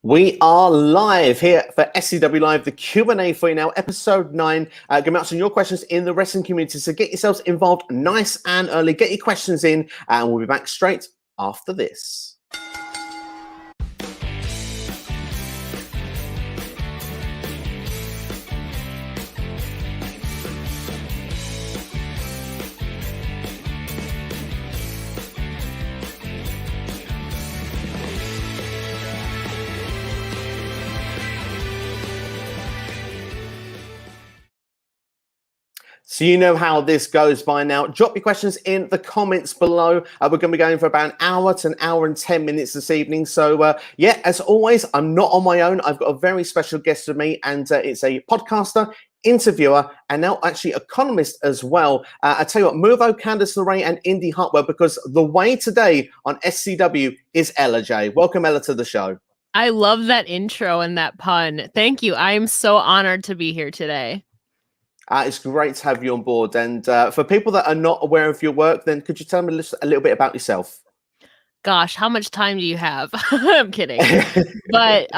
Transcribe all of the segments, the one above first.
We are live here for SCW Live, the Q&A for you now, episode 9. Going to be answering your questions in the wrestling community. So get yourselves involved nice and early. Get your questions in, and we'll be back straight after this. So you know how this goes by now. Drop your questions in the comments below. We're going to be going for about an hour to an hour and 10 minutes this evening. So yeah, as always, I'm not on my own. I've got a very special guest with me, and it's a podcaster, interviewer, and now actually economist as well. I tell you what, Mervo, Candice LeRae, and Indy Hartwell, because the way today on SCW is Ella J. Welcome, Ella, to the show. I love that intro and that pun. Thank you. I am so honored to be here today. It's great to have you on board. And for people that are not aware of your work, then could you tell me a little bit about yourself? Gosh, how much time do you have? I'm kidding. But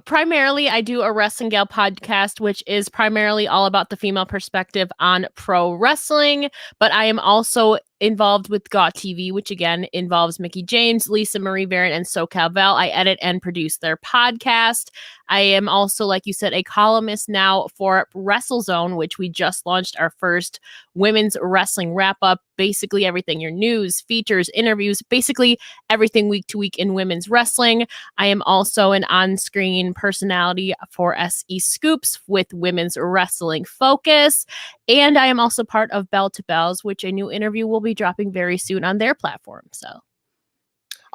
primarily, I do a Wrestling Gal podcast, which is primarily all about the female perspective on pro wrestling. But I am also involved with GAW TV, which again involves Mickie James, Lisa Marie Varon, and SoCal Val. I edit and produce their podcast. I am also, like you said, a columnist now for WrestleZone, which we just launched our first women's wrestling wrap-up. Basically everything, your news, features, interviews, basically everything week to week in women's wrestling. I am also an on-screen personality for SE Scoops with Women's Wrestling Focus. And I am also part of Bell to Bells, which a new interview will be dropping very soon on their platform. So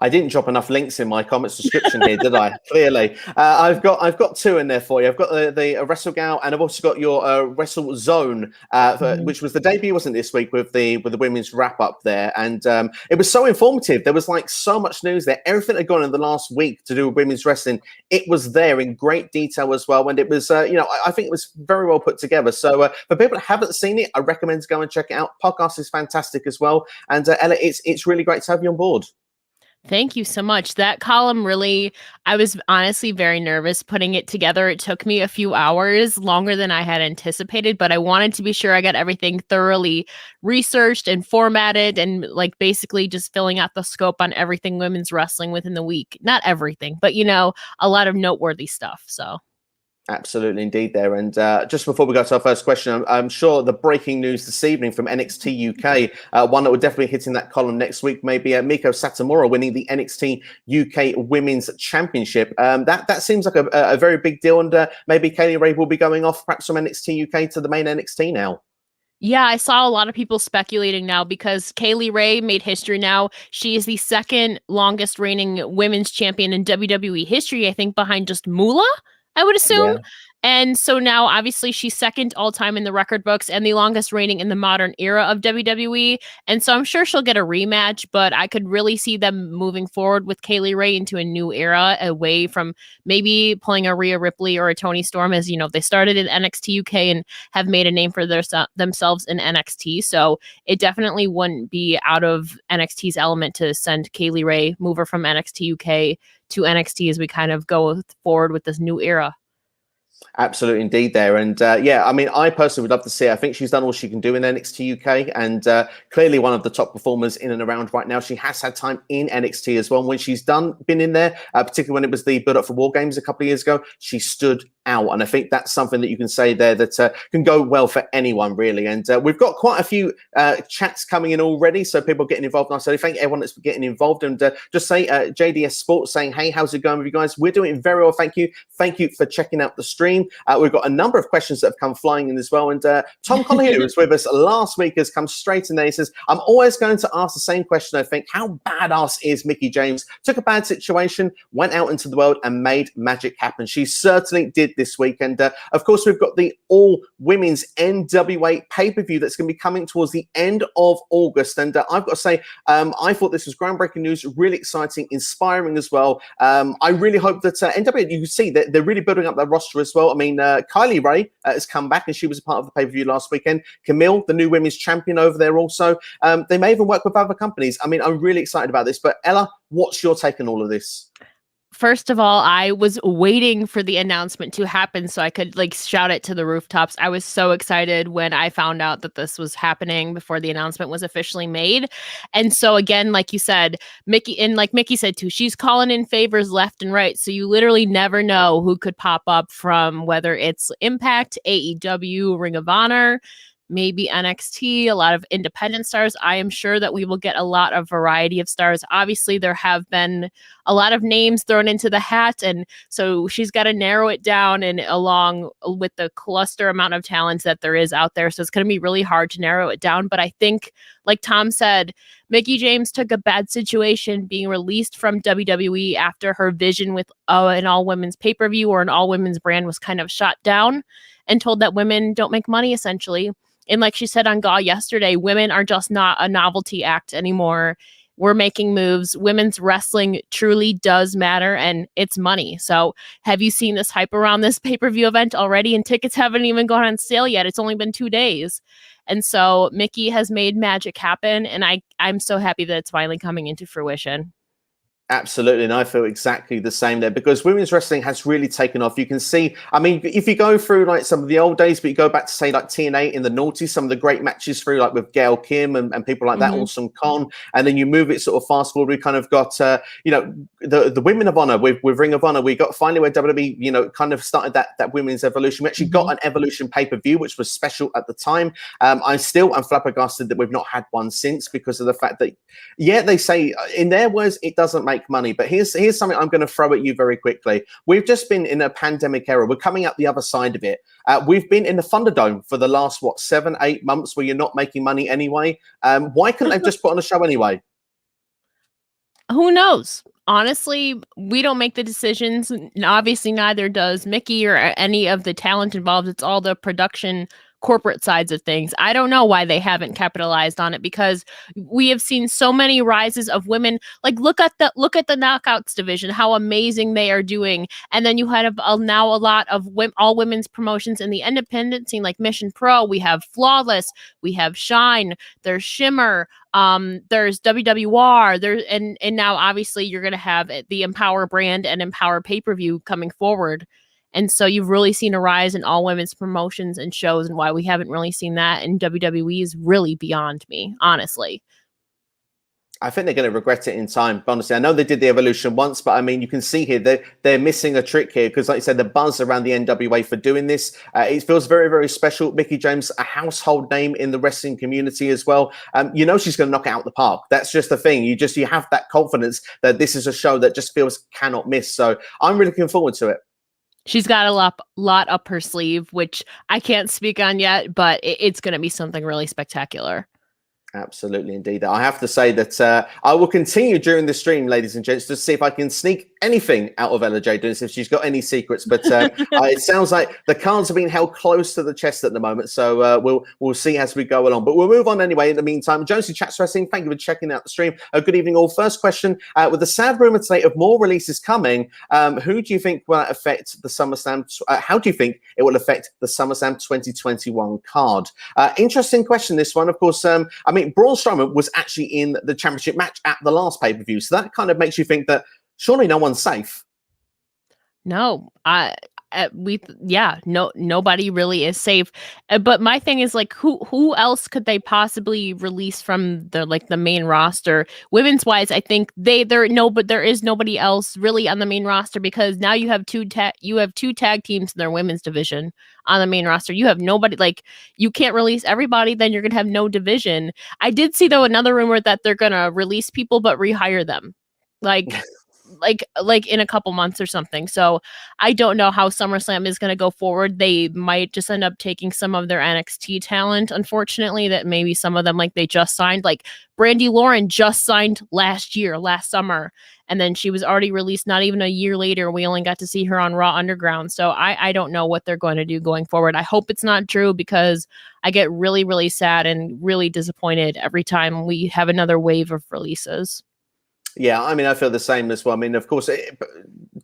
I didn't drop enough links in my comments description here, did I? Clearly, I've got two in there for you. I've got the WrestleGal, and I've also got your WrestleZone, which was the debut, wasn't it, this week with the women's wrap up there, and it was so informative. There was like so much news there. Everything had gone in the last week to do with women's wrestling. It was there in great detail as well, and it was I think it was very well put together. So for people that haven't seen it, I recommend to go and check it out. Podcast is fantastic as well, and Ella, it's really great to have you on board. Thank you so much. That column really, I was honestly very nervous putting it together. It took me a few hours, longer than I had anticipated, but I wanted to be sure I got everything thoroughly researched and formatted, and like basically just filling out the scope on everything women's wrestling within the week. Not everything, but a lot of noteworthy stuff. So absolutely, indeed there. And just before we go to our first question, I'm sure the breaking news this evening from NXT UK, one that will definitely hit in that column next week, maybe Meiko Satomura winning the NXT UK Women's Championship. That seems like a very big deal, and maybe Kaylee Ray will be going off perhaps from NXT UK to the main NXT now. Yeah, I saw a lot of people speculating now because Kaylee Ray made history now. She is the second longest reigning women's champion in WWE history, I think, behind just Moolah, I would assume. Yeah. And so now, obviously, she's second all-time in the record books and the longest reigning in the modern era of WWE. And so I'm sure she'll get a rematch, but I could really see them moving forward with Kaylee Ray into a new era, away from maybe pulling a Rhea Ripley or a Toni Storm, as, they started in NXT UK and have made a name for themselves in NXT. So it definitely wouldn't be out of NXT's element to send Kaylee Ray, move her from NXT UK to NXT as we kind of go forward with this new era. Absolutely, indeed there. And yeah, I mean, I personally would love to see her. I think she's done all she can do in NXT UK, and clearly one of the top performers in and around right now. She has had time in NXT as well. And when she's been in there, particularly when it was the build-up for War Games a couple of years ago, she stood out. And I think that's something that you can say there that can go well for anyone, really. And we've got quite a few chats coming in already, so people getting involved. And I thank everyone that's getting involved. And just say JDS Sports saying, hey, how's it going with you guys? We're doing very well, thank you. Thank you for checking out the stream. We've got a number of questions that have come flying in as well. And Tom Collier, who was with us last week, has come straight in there. He says, I'm always going to ask the same question, I think. How badass is Mickie James? Took a bad situation, went out into the world and made magic happen. She certainly did this week. And of course, we've got the all-women's NWA pay-per-view that's going to be coming towards the end of August. And I've got to say, I thought this was groundbreaking news, really exciting, inspiring as well. I really hope that NWA, you can see that they're really building up their roster as well. I mean, Kylie Ray has come back, and she was a part of the pay-per-view last weekend. Camille, the new women's champion over there also. They may even work with other companies. I mean, I'm really excited about this. But Ella, what's your take on all of this? first of all, I was waiting for the announcement to happen so I could like shout it to the rooftops. I was so excited when I found out that this was happening before the announcement was officially made. And so again, like you said, Mickie, and like Mickie said too, she's calling in favors left and right. So you literally never know who could pop up from, whether it's Impact, AEW, Ring of Honor, maybe NXT, a lot of independent stars. I am sure that we will get a lot of variety of stars. Obviously, there have been a lot of names thrown into the hat, and so she's got to narrow it down, and along with the cluster amount of talents that there is out there. So it's going to be really hard to narrow it down. But I think, like Tom said, Mickie James took a bad situation being released from WWE after her vision with an all-women's pay-per-view or an all-women's brand was kind of shot down, and told that women don't make money, essentially. And like she said on Gaw yesterday, women are just not a novelty act anymore. We're making moves. Women's wrestling truly does matter, and it's money. So have you seen this hype around this pay-per-view event already? And tickets haven't even gone on sale yet. It's only been 2 days. And so Mickie has made magic happen, and I'm so happy that it's finally coming into fruition. Absolutely, and I feel exactly the same there, because women's wrestling has really taken off. You can see, I mean, if you go through like some of the old days, but you go back to say like TNA in the noughties, some of the great matches through, like with Gail Kim and people like that, Awesome Khan, and then you move it sort of fast forward. We kind of got, you know, the Women of Honor with Ring of Honor. We got finally where WWE, you know, kind of started that women's evolution. We actually got an Evolution pay-per-view, which was special at the time. I'm flabbergasted that we've not had one since, because of the fact that, yeah, they say in their words, it doesn't make money. But here's something I'm going to throw at you very quickly. We've just been in a pandemic era. We're coming out the other side of it. We've been in the Thunderdome for the last, 7-8 months, where you're not making money anyway. Why couldn't they just put on a show anyway? Who knows? Honestly, we don't make the decisions. And obviously, neither does Mickie or any of the talent involved. It's all the production corporate sides of things. I don't know why they haven't capitalized on it, because we have seen so many rises of women. Like look at the Knockouts division, how amazing they are doing. And then you have now a lot of all women's promotions in the independent scene, like Mission Pro. We have Flawless, we have Shine, there's Shimmer, there's WWR, there, and now obviously you're going to have the Empower brand and Empower pay-per-view coming forward. And so you've really seen a rise in all women's promotions and shows, and why we haven't really seen that in WWE is really beyond me, honestly. I think they're going to regret it in time. Honestly, I know they did the Evolution once, but I mean, you can see here they're missing a trick here, because, like you said, the buzz around the NWA for doing this, it feels very, very special. Mickie James, a household name in the wrestling community as well. You know she's going to knock it out the park. That's just the thing. You have that confidence that this is a show that just feels cannot miss. So I'm really looking forward to it. She's got a lot up her sleeve, which I can't speak on yet, but it's going to be something really spectacular. Absolutely, indeed. I have to say that I will continue during the stream, ladies and gents, to see if I can sneak anything out of Ella J. if she's got any secrets. But it sounds like the cards are being held close to the chest at the moment. So we'll see as we go along. But we'll move on anyway. In the meantime, Jonesy Chats Wrestling, thank you for checking out the stream. Good evening, all. First question: with the sad rumor today of more releases coming, who do you think will affect the SummerSlam? How do you think it will affect the SummerSlam 2021 card? Interesting question, this one. Of course, I mean, Braun Strowman was actually in the championship match at the last pay-per-view, so that kind of makes you think that surely no one's safe. No, nobody really is safe. But my thing is, like, who else could they possibly release from the main roster? Women's wise, I think there is nobody else really on the main roster, because now you have two tag teams in their women's division on the main roster. You have nobody, like, you can't release everybody, then you're gonna have no division. I did see though another rumor that they're gonna release people but rehire them. Like in a couple months or something. So I don't know how SummerSlam is going to go forward. They might just end up taking some of their NXT talent, unfortunately, that maybe some of them, like, they just signed. Like Brandi Lauren just signed last summer, and then she was already released not even a year later. We only got to see her on Raw Underground. So I don't know what they're going to do going forward. I hope it's not true, because I get really, really sad and really disappointed every time we have another wave of releases. Yeah, I mean, I feel the same as well. I mean, of course,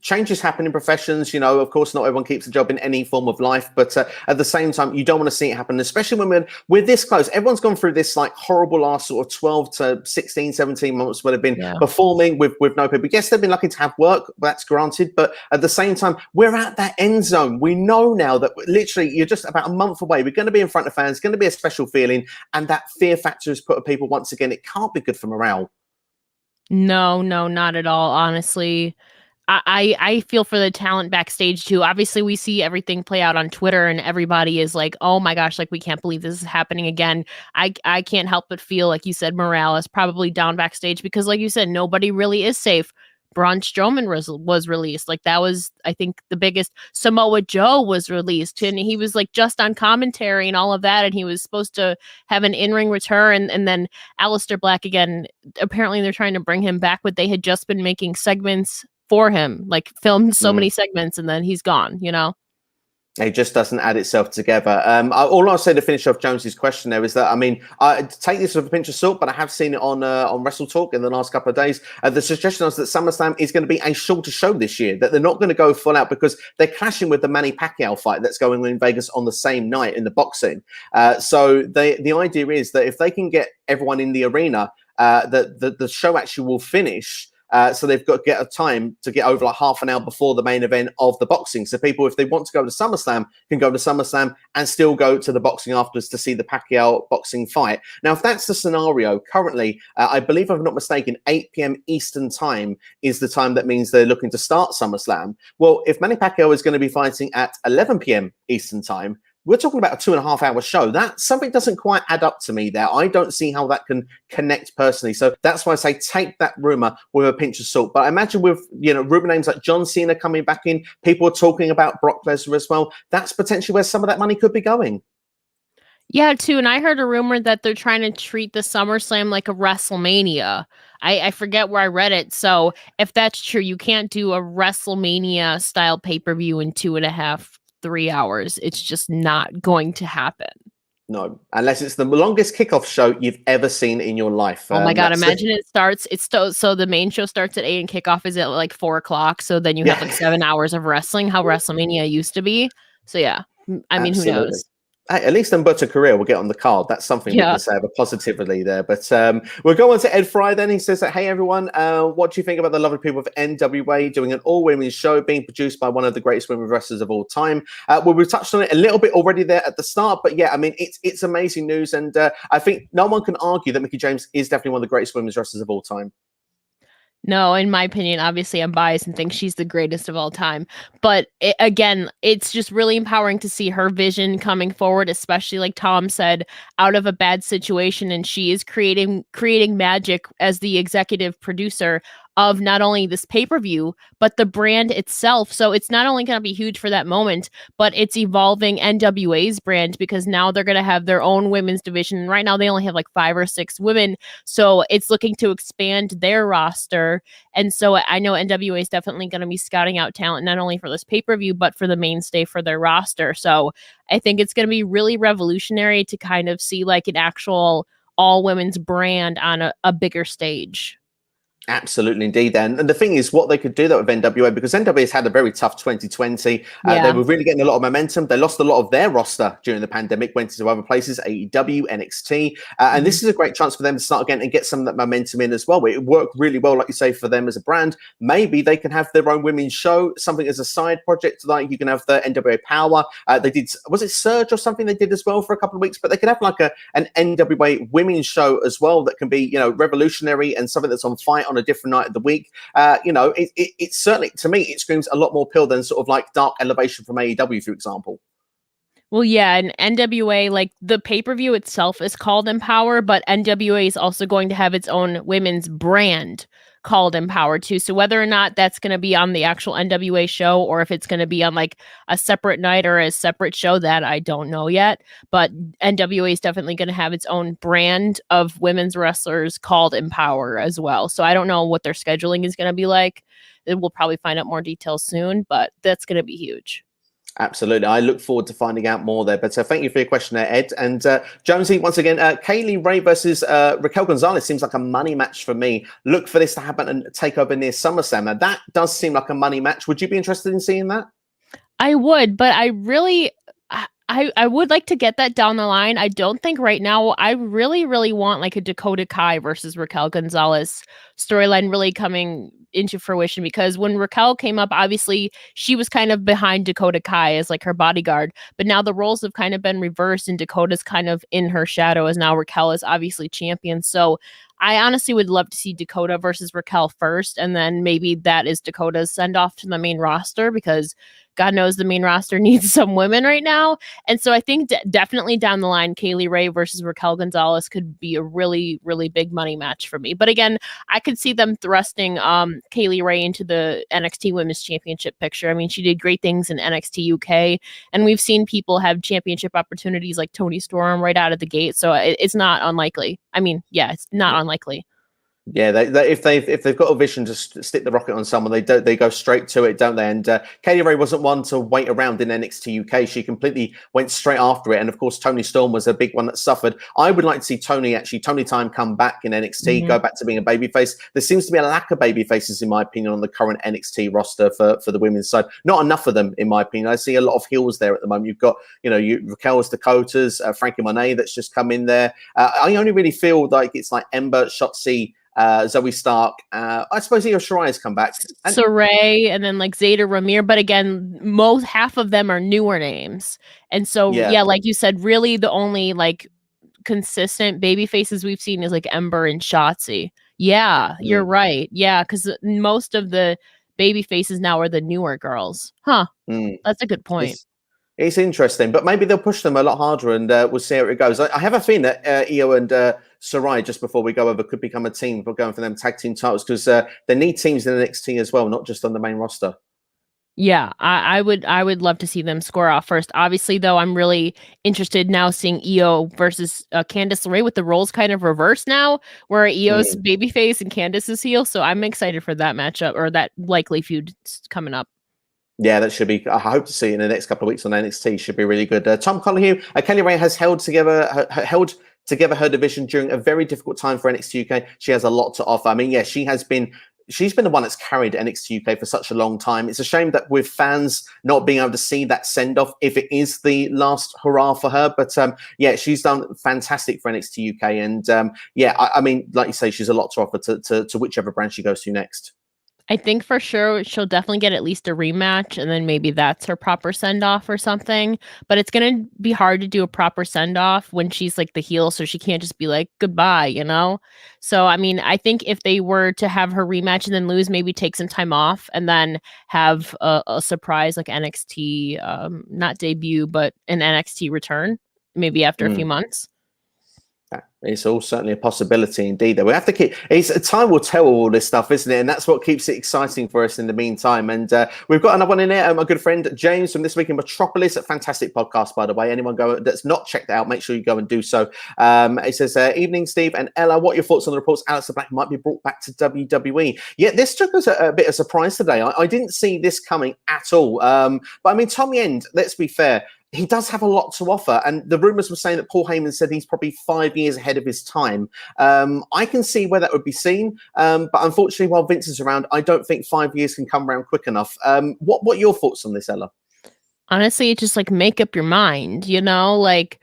changes happen in professions. You know, of course, not everyone keeps a job in any form of life, but at the same time, you don't want to see it happen, especially when we're this close. Everyone's gone through this like horrible last sort of 12 to 16, 17 months where they've been performing with no people. Yes, they've been lucky to have work, that's granted, but at the same time, we're at that end zone. We know now that literally you're just about a month away. We're going to be in front of fans. It's going to be a special feeling, and that fear factor has put people once again. It can't be good for morale. No, not at all. Honestly, I feel for the talent backstage too. Obviously, we see everything play out on Twitter, and everybody is like, "Oh my gosh, like we can't believe this is happening again." I can't help but feel, like you said, morale is probably down backstage because, like you said, nobody really is safe. Braun Strowman was released. Like that was, I think, the biggest. Samoa Joe was released, and he was like just on commentary and all of that, and he was supposed to have an in-ring return. And then Aleister Black again. Apparently, they're trying to bring him back, but they had just been making segments for him, like filmed so many segments, and then he's gone. You know. It just doesn't add itself together. All I'll say to finish off Jones's question there is that, I mean, I take this with a pinch of salt, but I have seen it on Wrestle Talk in the last couple of days. The suggestion was that SummerSlam is going to be a shorter show this year, that they're not going to go full out because they're clashing with the Manny Pacquiao fight that's going on in Vegas on the same night in the boxing. So the idea is that if they can get everyone in the arena, the show actually will finish. So they've got to get a time to get over like half an hour before the main event of the boxing. So people, if they want to go to SummerSlam, can go to SummerSlam and still go to the boxing afterwards to see the Pacquiao boxing fight. Now, if that's the scenario, currently, I believe, if I'm not mistaken, 8 p.m. Eastern time is the time that means they're looking to start SummerSlam. Well, if Manny Pacquiao is going to be fighting at 11 p.m. Eastern time, we're talking about a 2.5 hour show. That something doesn't quite add up to me there. I don't see how that can connect personally. So that's why I say take that rumor with a pinch of salt. But I imagine with, you know, rumor names like John Cena coming back in, people are talking about Brock Lesnar as well. That's potentially where some of that money could be going. Yeah, too. And I heard a rumor that they're trying to treat the SummerSlam like a WrestleMania. I forget where I read it. So if that's true, you can't do a WrestleMania style pay-per-view in 2.5, 3 hours. It's just not going to happen. No, unless it's the longest kickoff show you've ever seen in your life. Oh my God, imagine it starts, so the main show starts at 8 and kickoff is at like 4 o'clock. So then you have like 7 hours of wrestling, how WrestleMania used to be. So yeah, I mean, Absolutely. Who knows? Hey, at least Humberto Carrillo will get on the card. That's something we can say positively there. But we'll go on to Ed Fry then. He says that, hey, everyone, what do you think about the lovely people of NWA doing an all-women's show being produced by one of the greatest women wrestlers of all time? Well, we've touched on it a little bit already there at the start. But yeah, I mean, it's amazing news. And I think no one can argue that Mickie James is definitely one of the greatest women's wrestlers of all time. No, in my opinion, obviously I'm biased and think she's the greatest of all time. But again, it's just really empowering to see her vision coming forward, especially like Tom said, out of a bad situation. And she is creating magic as the executive producer of not only this pay-per-view, but the brand itself. So it's not only going to be huge for that moment, but it's evolving NWA's brand because now they're going to have their own women's division. Right now, they only have like 5 or 6 women. So it's looking to expand their roster. And so I know NWA is definitely going to be scouting out talent, not only for this pay-per-view, but for the mainstay for their roster. So I think it's going to be really revolutionary to kind of see like an actual all-women's brand on a bigger stage. Absolutely, indeed. And the thing is, what they could do that with NWA, because NWA has had a very tough 2020. They were really getting a lot of momentum. They lost a lot of their roster during the pandemic, went into other places, AEW, NXT. And this is a great chance for them to start again and get some of that momentum in as well. It worked really well, like you say, for them as a brand. Maybe they can have their own women's show, something as a side project, like you can have the NWA Power. They did, was it Surge or something they did as well for a couple of weeks? But they could have like an NWA women's show as well that can be, you know, revolutionary and something that's on fight on a different night of the week. You know, it's certainly, to me, it screams a lot more appeal than sort of like Dark Elevation from AEW, for example. Well, yeah, and NWA, like the pay-per-view itself is called Empower, but NWA is also going to have its own women's brand called Empower too. So whether or not that's going to be on the actual NWA show or if it's going to be on like a separate night or a separate show, that I don't know yet. But NWA is definitely going to have its own brand of women's wrestlers called Empower as well. So I don't know what their scheduling is going to be like. We'll probably find out more details soon, but that's going to be huge. Absolutely. I look forward to finding out more there. But thank you for your question there, Ed. And Jonesy, once again, Kaylee Ray versus Raquel Gonzalez seems like a money match for me. Look for this to happen and take over near SummerSlam. Now, that does seem like a money match. Would you be interested in seeing that? I would, but I really, I would like to get that down the line. I don't think right now. I really want like a Dakota Kai versus Raquel Gonzalez storyline really coming into fruition, because when Raquel came up, obviously she was kind of behind Dakota Kai as like her bodyguard, but now the roles have kind of been reversed and Dakota's kind of in her shadow as now Raquel is obviously champion. So I honestly would love to see Dakota versus Raquel first, and then maybe that is Dakota's send off to the main roster, because God knows the main roster needs some women right now. And so I think definitely down the line, Kaylee Ray versus Raquel Gonzalez could be a really big money match for me. But again, I could see them thrusting Kaylee Ray into the NXT Women's Championship picture. I mean, she did great things in NXT UK, and we've seen people have championship opportunities like Toni Storm right out of the gate. So it's not unlikely. I mean, yeah, it's not unlikely. Yeah, if they've got a vision to stick the rocket on someone, they go straight to it, don't they? And Kaylee Ray wasn't one to wait around in NXT UK. She completely went straight after it. And of course, Toni Storm was a big one that suffered. I would like to see Toni Time come back in NXT, go back to being a babyface. There seems to be a lack of babyfaces, in my opinion, on the current NXT roster for the women's side. Not enough of them, in my opinion. I see a lot of heels there at the moment. You've got, Raquel's Dakotas, Frankie Monet that's just come in there. I only really feel like it's like Ember, Shotzi, Zoe Stark. I suppose Io Shirai has come back. Saray, and then like Zeta Ramir. But again, half of them are newer names. And so, yeah, like you said, really the only like consistent baby faces we've seen is like Ember and Shotzi. Yeah, you're right. Yeah, because most of the baby faces now are the newer girls. Huh. That's a good point. It's interesting, but maybe they'll push them a lot harder, and we'll see how it goes. I have a feeling that Io and Shirai, just before we go over, could become a team for going for them tag team titles, because they need teams in NXT as well, not just on the main roster. Yeah, I would love to see them score off first. Obviously, though, I'm really interested now seeing Io versus Candice LeRae, with the roles kind of reversed now, where Io's babyface and Candice is heel. So I'm excited for that matchup, or that likely feud coming up. Yeah, that should be. I hope to see it in the next couple of weeks on NXT. Should be really good. Tom Colohue, Kelly Ray has held together her division during a very difficult time for NXT UK. She has a lot to offer. I mean, yeah, she's been the one that's carried NXT UK for such a long time. It's a shame that with fans not being able to see that send off, if it is the last hurrah for her. But yeah, she's done fantastic for NXT UK, and yeah, I mean, like you say, she's a lot to offer to whichever brand she goes to next. I think for sure she'll definitely get at least a rematch, and then maybe that's her proper send-off or something. But it's going to be hard to do a proper send-off when she's like the heel, so she can't just be like, goodbye, So, I mean, I think if they were to have her rematch and then lose, maybe take some time off and then have a surprise like NXT, not debut, but an NXT return, maybe after a few months. It's all certainly a possibility indeed. We have to keep. Time will tell all this stuff, isn't it? And that's what keeps it exciting for us in the meantime. And we've got another one in there. My good friend James from This Week in Metropolis, a fantastic podcast, by the way. Anyone that's not checked it out, make sure you go and do so. It says, "Evening, Steve and Ella. What are your thoughts on the reports Aleister Black might be brought back to WWE?" Yeah, this took us a bit of surprise today. I didn't see this coming at all. But I mean, Tommy End, let's be fair, he does have a lot to offer. And the rumors were saying that Paul Heyman said he's probably 5 years ahead of his time. I can see where that would be seen. But unfortunately, while Vince is around, I don't think 5 years can come around quick enough. What are your thoughts on this, Ella? Honestly, it's just like, make up your mind, like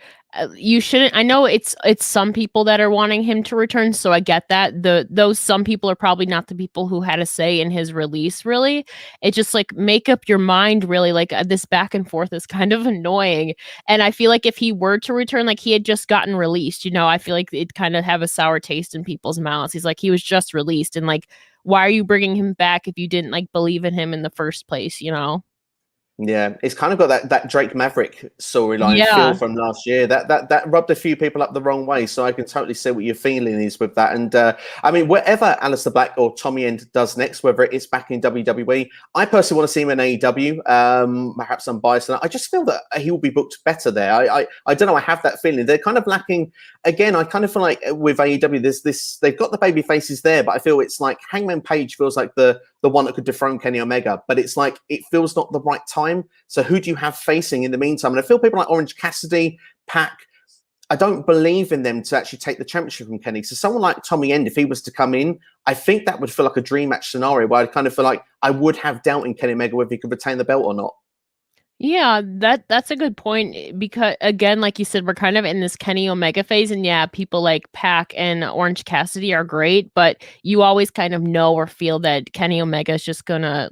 you shouldn't. I know it's some people that are wanting him to return, so I get that. Those some people are probably not the people who had a say in his release, really. It's just like, make up your mind, really. Like this back and forth is kind of annoying, and I feel like if he were to return, like he had just gotten released, I feel like it'd kind of have a sour taste in people's mouths. He's like, he was just released, and like, why are you bringing him back if you didn't like believe in him in the first place? Yeah, it's kind of got that Drake Maverick storyline feel from last year. That rubbed a few people up the wrong way. So I can totally see what your feeling is with that. And I mean, whatever Aleister Black or Tommy End does next, whether it's back in WWE, I personally want to see him in AEW. Perhaps I'm biased, and I just feel that he will be booked better there. I don't know. I have that feeling. They're kind of lacking. Again, I kind of feel like with AEW, there's this. They've got the baby faces there, but I feel it's like Hangman Page feels like the the one that could dethrone Kenny Omega. But it's like, it feels not the right time. So who do you have facing in the meantime? And I feel people like Orange Cassidy, Pac, I don't believe in them to actually take the championship from Kenny. So someone like Tommy End, if he was to come in, I think that would feel like a dream match scenario where I kind of feel like I would have doubt in Kenny Omega whether he could retain the belt or not. Yeah, that's a good point, because again, like you said, we're kind of in this Kenny Omega phase, and yeah, people like Pac and Orange Cassidy are great, but you always kind of know or feel that Kenny Omega is just gonna,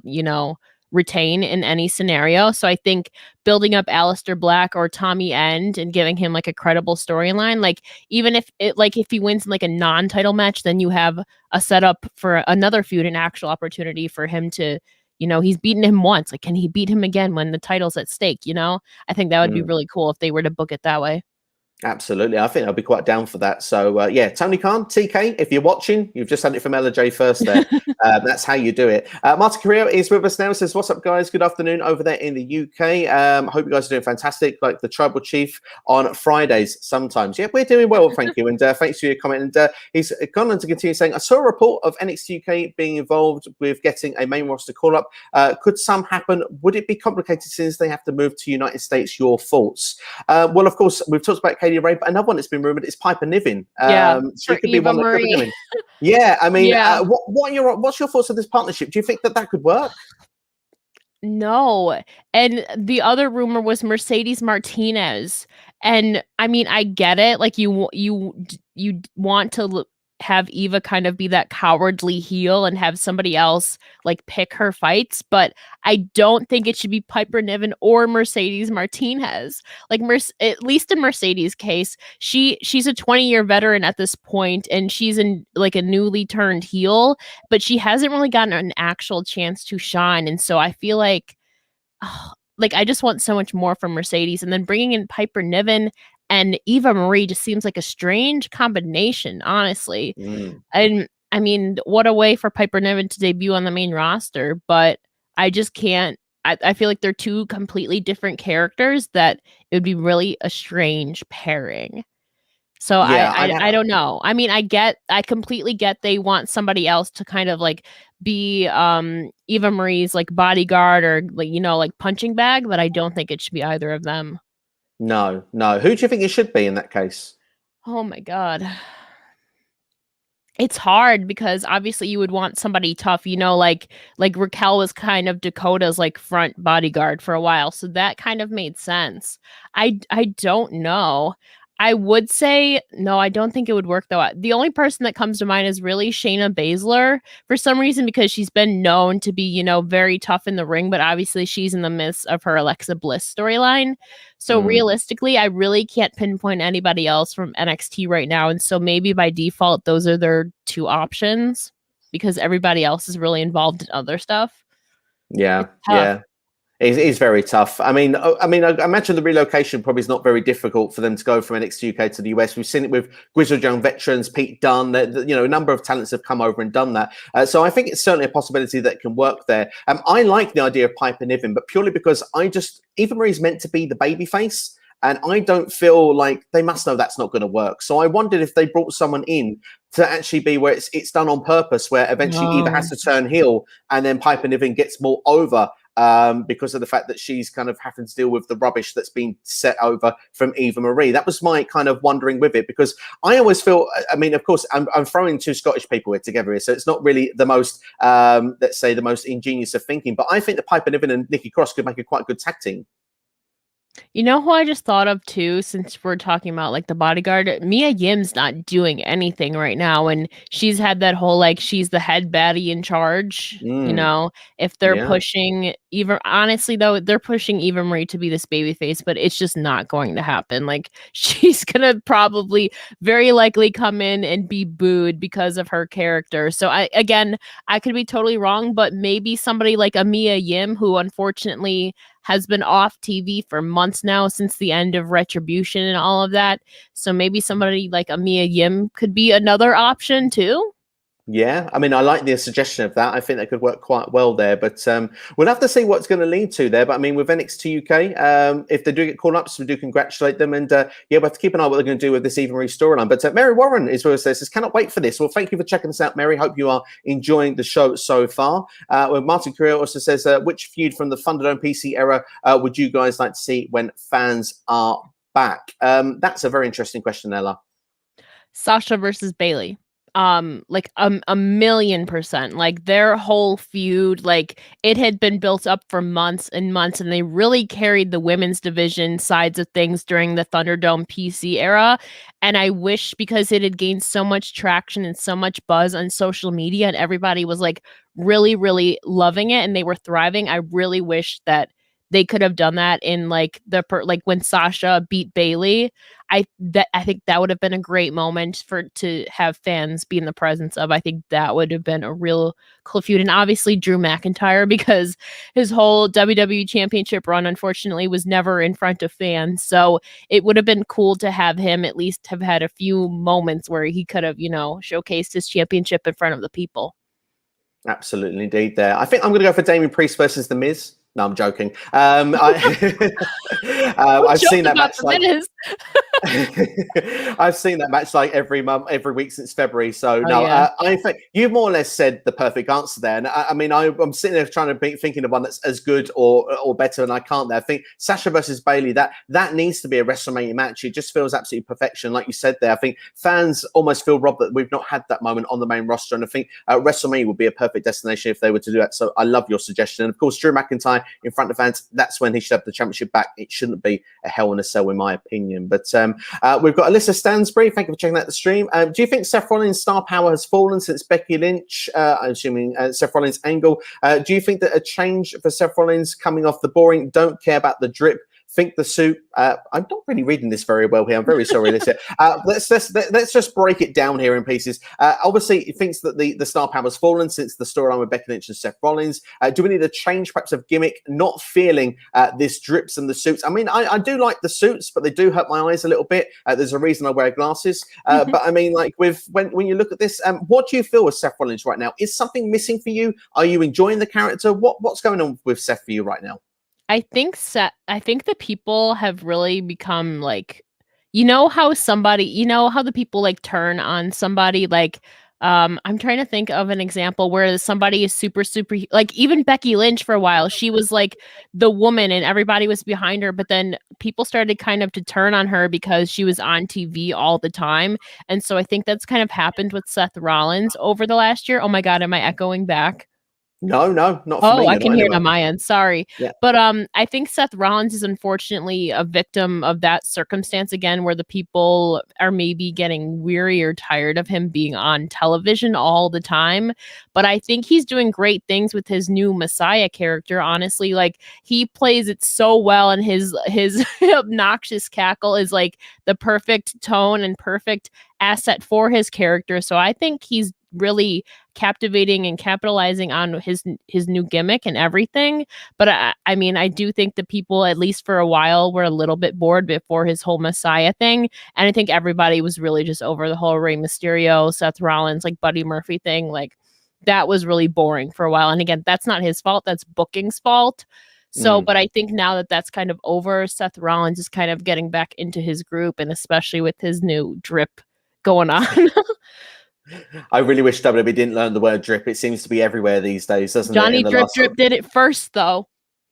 retain in any scenario. So I think building up Aleister Black or Tommy End and giving him like a credible storyline, like even if he wins in like a non-title match, then you have a setup for another feud, an actual opportunity for him to, he's beaten him once. Like, can he beat him again when the title's at stake? I think that would be really cool if they were to book it that way. Absolutely. I think I'll be quite down for that. So, yeah, Tony Khan, TK, if you're watching, you've just had it from LJ first there. That's how you do it. Martin Carrillo is with us now. Says, what's up, guys? Good afternoon over there in the UK. Hope you guys are doing fantastic, like the Tribal Chief on Fridays sometimes. Yeah, we're doing well, thank you. And thanks for your comment. And he's gone on to continue saying, I saw a report of NXT UK being involved with getting a main roster call-up. Could some happen? Would it be complicated since they have to move to United States? Your thoughts? Well, of course, we've talked about Katie Ray, but another one that's been rumored is Piper Niven. So could be one that could be doing. Yeah, I mean, what's your thoughts on this partnership? Do you think that could work? No. And the other rumor was Mercedes Martinez. And I mean, I get it. Like you want to have Eva kind of be that cowardly heel and have somebody else like pick her fights, but I don't think it should be Piper Niven or Mercedes Martinez. Like at least in Mercedes' case, she's a 20-year veteran at this point, and she's in like a newly turned heel, but she hasn't really gotten an actual chance to shine. And so I feel like I just want so much more from Mercedes, and then bringing in Piper Niven and Eva Marie just seems like a strange combination, honestly. And I mean, what a way for Piper Niven to debut on the main roster, but I just can't. I feel like they're two completely different characters that it would be really a strange pairing. So yeah, I don't know. I mean, I completely get they want somebody else to kind of like be Eva Marie's like bodyguard or like punching bag, but I don't think it should be either of them. No. Who do you think it should be in that case? Oh my God. It's hard because obviously you would want somebody tough, like Raquel was kind of Dakota's like front bodyguard for a while. So that kind of made sense. I don't know. I would say, no, I don't think it would work, though. The only person that comes to mind is really Shayna Baszler for some reason, because she's been known to be, very tough in the ring, but obviously she's in the midst of her Alexa Bliss storyline. So realistically, I really can't pinpoint anybody else from NXT right now. And so maybe by default, those are their two options because everybody else is really involved in other stuff. Yeah. It is very tough. I mean, I imagine the relocation probably is not very difficult for them to go from NXT UK to the US. We've seen it with grizzled young veterans, Pete Dunne. A number of talents have come over and done that. So I think it's certainly a possibility that can work there. I like the idea of Piper Niven, but purely because Eva Marie's meant to be the babyface. And I don't feel like they must know that's not going to work. So I wondered if they brought someone in to actually be where it's done on purpose, where eventually Eva has to turn heel and then Piper Niven gets more over. Because of the fact that she's kind of having to deal with the rubbish that's been set over from Eva Marie. That was my kind of wondering with it, because I always feel, I mean, of course, I'm throwing two Scottish people here together here, so it's not really the most, let's say, the most ingenious of thinking, but I think that Piper Niven and Nikki Cross could make a quite good tag team. You know who I just thought of too, since we're talking about like the bodyguard? Mia Yim's not doing anything right now, and she's had that whole like she's the head baddie in charge. If they're pushing honestly though, they're pushing Eva Marie to be this babyface, but it's just not going to happen. Like she's gonna probably very likely come in and be booed because of her character. So I could be totally wrong, but maybe somebody like a Mia Yim, who unfortunately has been off TV for months now since the end of Retribution and all of that. So maybe somebody like a Mia Yim could be another option too. Yeah, I mean, I like the suggestion of that. I think that could work quite well there, but we'll have to see what's going to lead to there. But I mean, with NXT UK, if they do get called up, so we do congratulate them. And yeah, we'll have to keep an eye on what they're going to do with this Eva Marie storyline. But Mary Warren is where it says, cannot wait for this. Well, thank you for checking us out, Mary. Hope you are enjoying the show so far. Well, Martin Carrillo also says, which feud from the Thunderdome PC era would you guys like to see when fans are back? That's a very interesting question, Ella. Sasha versus Bailey. Like a 1,000,000%. Like their whole feud, like it had been built up for months and months, and they really carried the women's division sides of things during the Thunderdome PC era. And I wish, because it had gained so much traction and so much buzz on social media, and everybody was like really, really loving it, and they were thriving. I really wish that they could have done that in like like when Sasha beat Bailey. I think that would have been a great moment to have fans be in the presence of. I think that would have been a real cool feud. And obviously Drew McIntyre, because his whole WWE Championship run, unfortunately, was never in front of fans. So it would have been cool to have him at least have had a few moments where he could have, showcased his championship in front of the people. Absolutely, indeed. There, I think I'm going to go for Damien Priest versus The Miz. No, I'm joking. I've seen that match I've seen that match like every week since February. So I think you more or less said the perfect answer there. And I mean, I'm sitting there trying to be thinking of one that's as good or better, and I can't. There, I think Sasha versus Bailey, that needs to be a WrestleMania match. It just feels absolutely perfection, like you said there. I think fans almost feel robbed that we've not had that moment on the main roster, and I think WrestleMania would be a perfect destination if they were to do that. So I love your suggestion. And of course, Drew McIntyre in front of fans, that's when he should have the championship back. It shouldn't be a Hell in a Cell, in my opinion. But we've got Alyssa Stansbury. Thank you for checking out the stream. Do you think Seth Rollins' star power has fallen since Becky Lynch? I'm assuming Seth Rollins' angle. Do you think that a change for Seth Rollins coming off the boring, don't care about the drip, think the suit? I'm not really reading this very well here. I'm very sorry. Let's just break it down here in pieces. Obviously, he thinks that the star power has fallen since the storyline with Becky Lynch and Seth Rollins. Do we need a change, perhaps, of gimmick? Not feeling this drips and the suits. I mean, I do like the suits, but they do hurt my eyes a little bit. There's a reason I wear glasses. But I mean, like when you look at this, what do you feel with Seth Rollins right now? Is something missing for you? Are you enjoying the character? What's going on with Seth for you right now? I think the people have really become like, how the people like turn on somebody, like I'm trying to think of an example where somebody is super, super, like even Becky Lynch for a while, she was like the woman and everybody was behind her, but then people started kind of to turn on her because she was on TV all the time. And so I think that's kind of happened with Seth Rollins over the last year. Oh my God, am I echoing back? No, not for me. Oh, I can hear it on my end. Sorry. Yeah. But I think Seth Rollins is unfortunately a victim of that circumstance again, where the people are maybe getting weary or tired of him being on television all the time. But I think he's doing great things with his new Messiah character. Honestly, like he plays it so well, and his obnoxious cackle is like the perfect tone and perfect asset for his character. So I think he's really captivating and capitalizing on his new gimmick and everything. But I mean, I do think the people, at least for a while, were a little bit bored before his whole Messiah thing. And I think everybody was really just over the whole Rey Mysterio, Seth Rollins, like Buddy Murphy thing. Like that was really boring for a while. And again, that's not his fault. That's booking's fault. So, but I think now that that's kind of over, Seth Rollins is kind of getting back into his group, and especially with his new drip going on. I really wish WWE didn't learn the word drip. It seems to be everywhere these days, doesn't Johnny it? Drip did it first, though.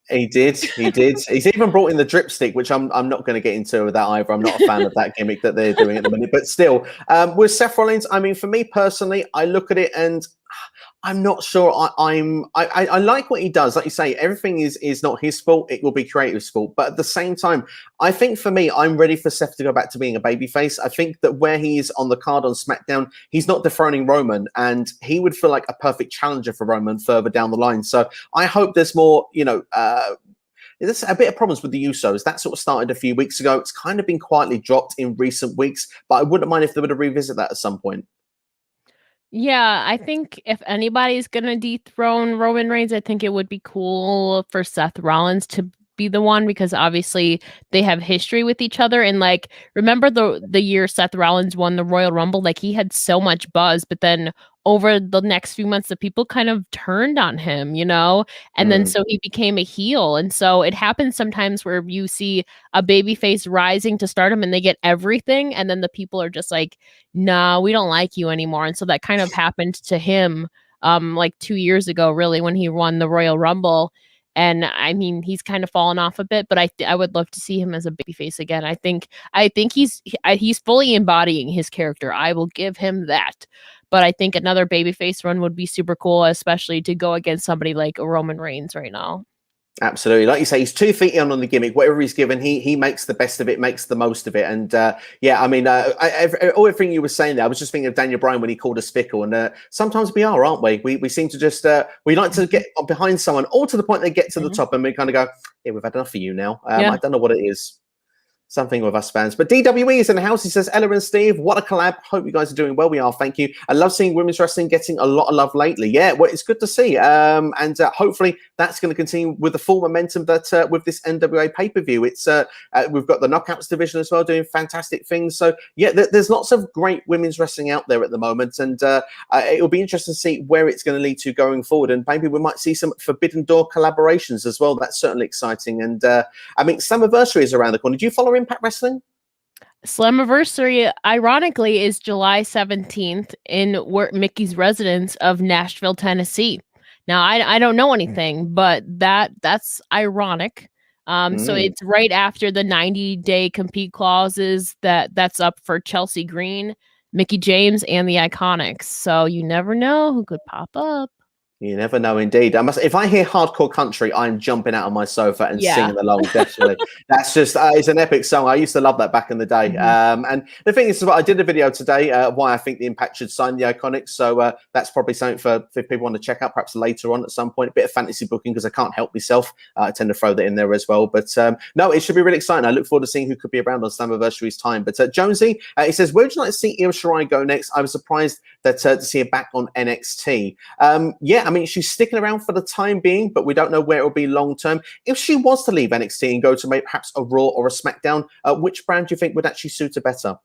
He did. He's even brought in the drip stick, which I'm not going to get into with that either. I'm not a fan of that gimmick that they're doing at the minute. But still, with Seth Rollins, I mean, for me personally, I look at it and I'm not sure. I like what he does. Like you say, everything is not his fault. It will be creative's fault. But at the same time, I think for me, I'm ready for Seth to go back to being a babyface. I think that where he is on the card on SmackDown, he's not dethroning Roman, and he would feel like a perfect challenger for Roman further down the line. So I hope there's more, there's a bit of problems with the Usos. That sort of started a few weeks ago. It's kind of been quietly dropped in recent weeks, but I wouldn't mind if they were to revisit that at some point. Yeah, I think if anybody's gonna dethrone Roman Reigns, I think it would be cool for Seth Rollins to be the one, because obviously they have history with each other. And like, remember the year Seth Rollins won the Royal Rumble? Like he had so much buzz, but then over the next few months, the people kind of turned on him, you know, and then so he became a heel. And so it happens sometimes where you see a babyface rising to stardom and they get everything, and then the people are just like, "Nah, we don't like you anymore." And so that kind of happened to him, like 2 years ago, really, when he won the Royal Rumble. And I mean, he's kind of fallen off a bit, but I would love to see him as a babyface again. I think he's fully embodying his character. I will give him that. But I think another babyface run would be super cool, especially to go against somebody like a Roman Reigns right now. Absolutely, like you say, he's 2 feet in on the gimmick. Whatever he's given, he makes the best of it, makes the most of it. And yeah, I mean, everything you were saying there, I was just thinking of Daniel Bryan when he called us fickle. And sometimes we are, aren't we? We seem to just we like to get behind someone, all to the point they get to the top, and we kind of go, "Yeah, we've had enough of you now." I don't know what it is. Something with us fans. But DWE is in the house. He says, Ella and Steve, what a collab. Hope you guys are doing well. We are. Thank you. I love seeing women's wrestling getting a lot of love lately. Yeah, well, it's good to see. And hopefully that's going to continue with the full momentum that with this NWA pay-per-view. It's we've got the Knockouts division as well doing fantastic things. So, yeah, there's lots of great women's wrestling out there at the moment. And it'll be interesting to see where it's going to lead to going forward. And maybe we might see some Forbidden Door collaborations as well. That's certainly exciting. And I mean, Slammiversary is around the corner. Do you follow Impact Wrestling? Slammiversary, ironically, is July 17th in Mickie's residence of Nashville, Tennessee. Now, I don't know anything, but that's ironic. So it's right after the 90-day compete clauses that's up for Chelsea Green, Mickie James, and the Iconics. So you never know who could pop up. You never know, indeed. If I hear hardcore country, I'm jumping out of my sofa and singing along. Definitely, that's just it's an epic song. I used to love that back in the day. And the thing is, I did a video today why I think the Impact should sign the Iconics. So that's probably something for people want to check out, perhaps later on at some point. A bit of fantasy booking because I can't help myself. I tend to throw that in there as well. But no, it should be really exciting. I look forward to seeing who could be around on Slammiversary's time. But Jonesy, he says, where would you like to see Io Shirai go next? I was surprised that to see her back on NXT. Yeah. I mean, she's sticking around for the time being, but we don't know where it will be long term. If she was to leave NXT and go to maybe perhaps a Raw or a SmackDown, which brand do you think would actually suit her better?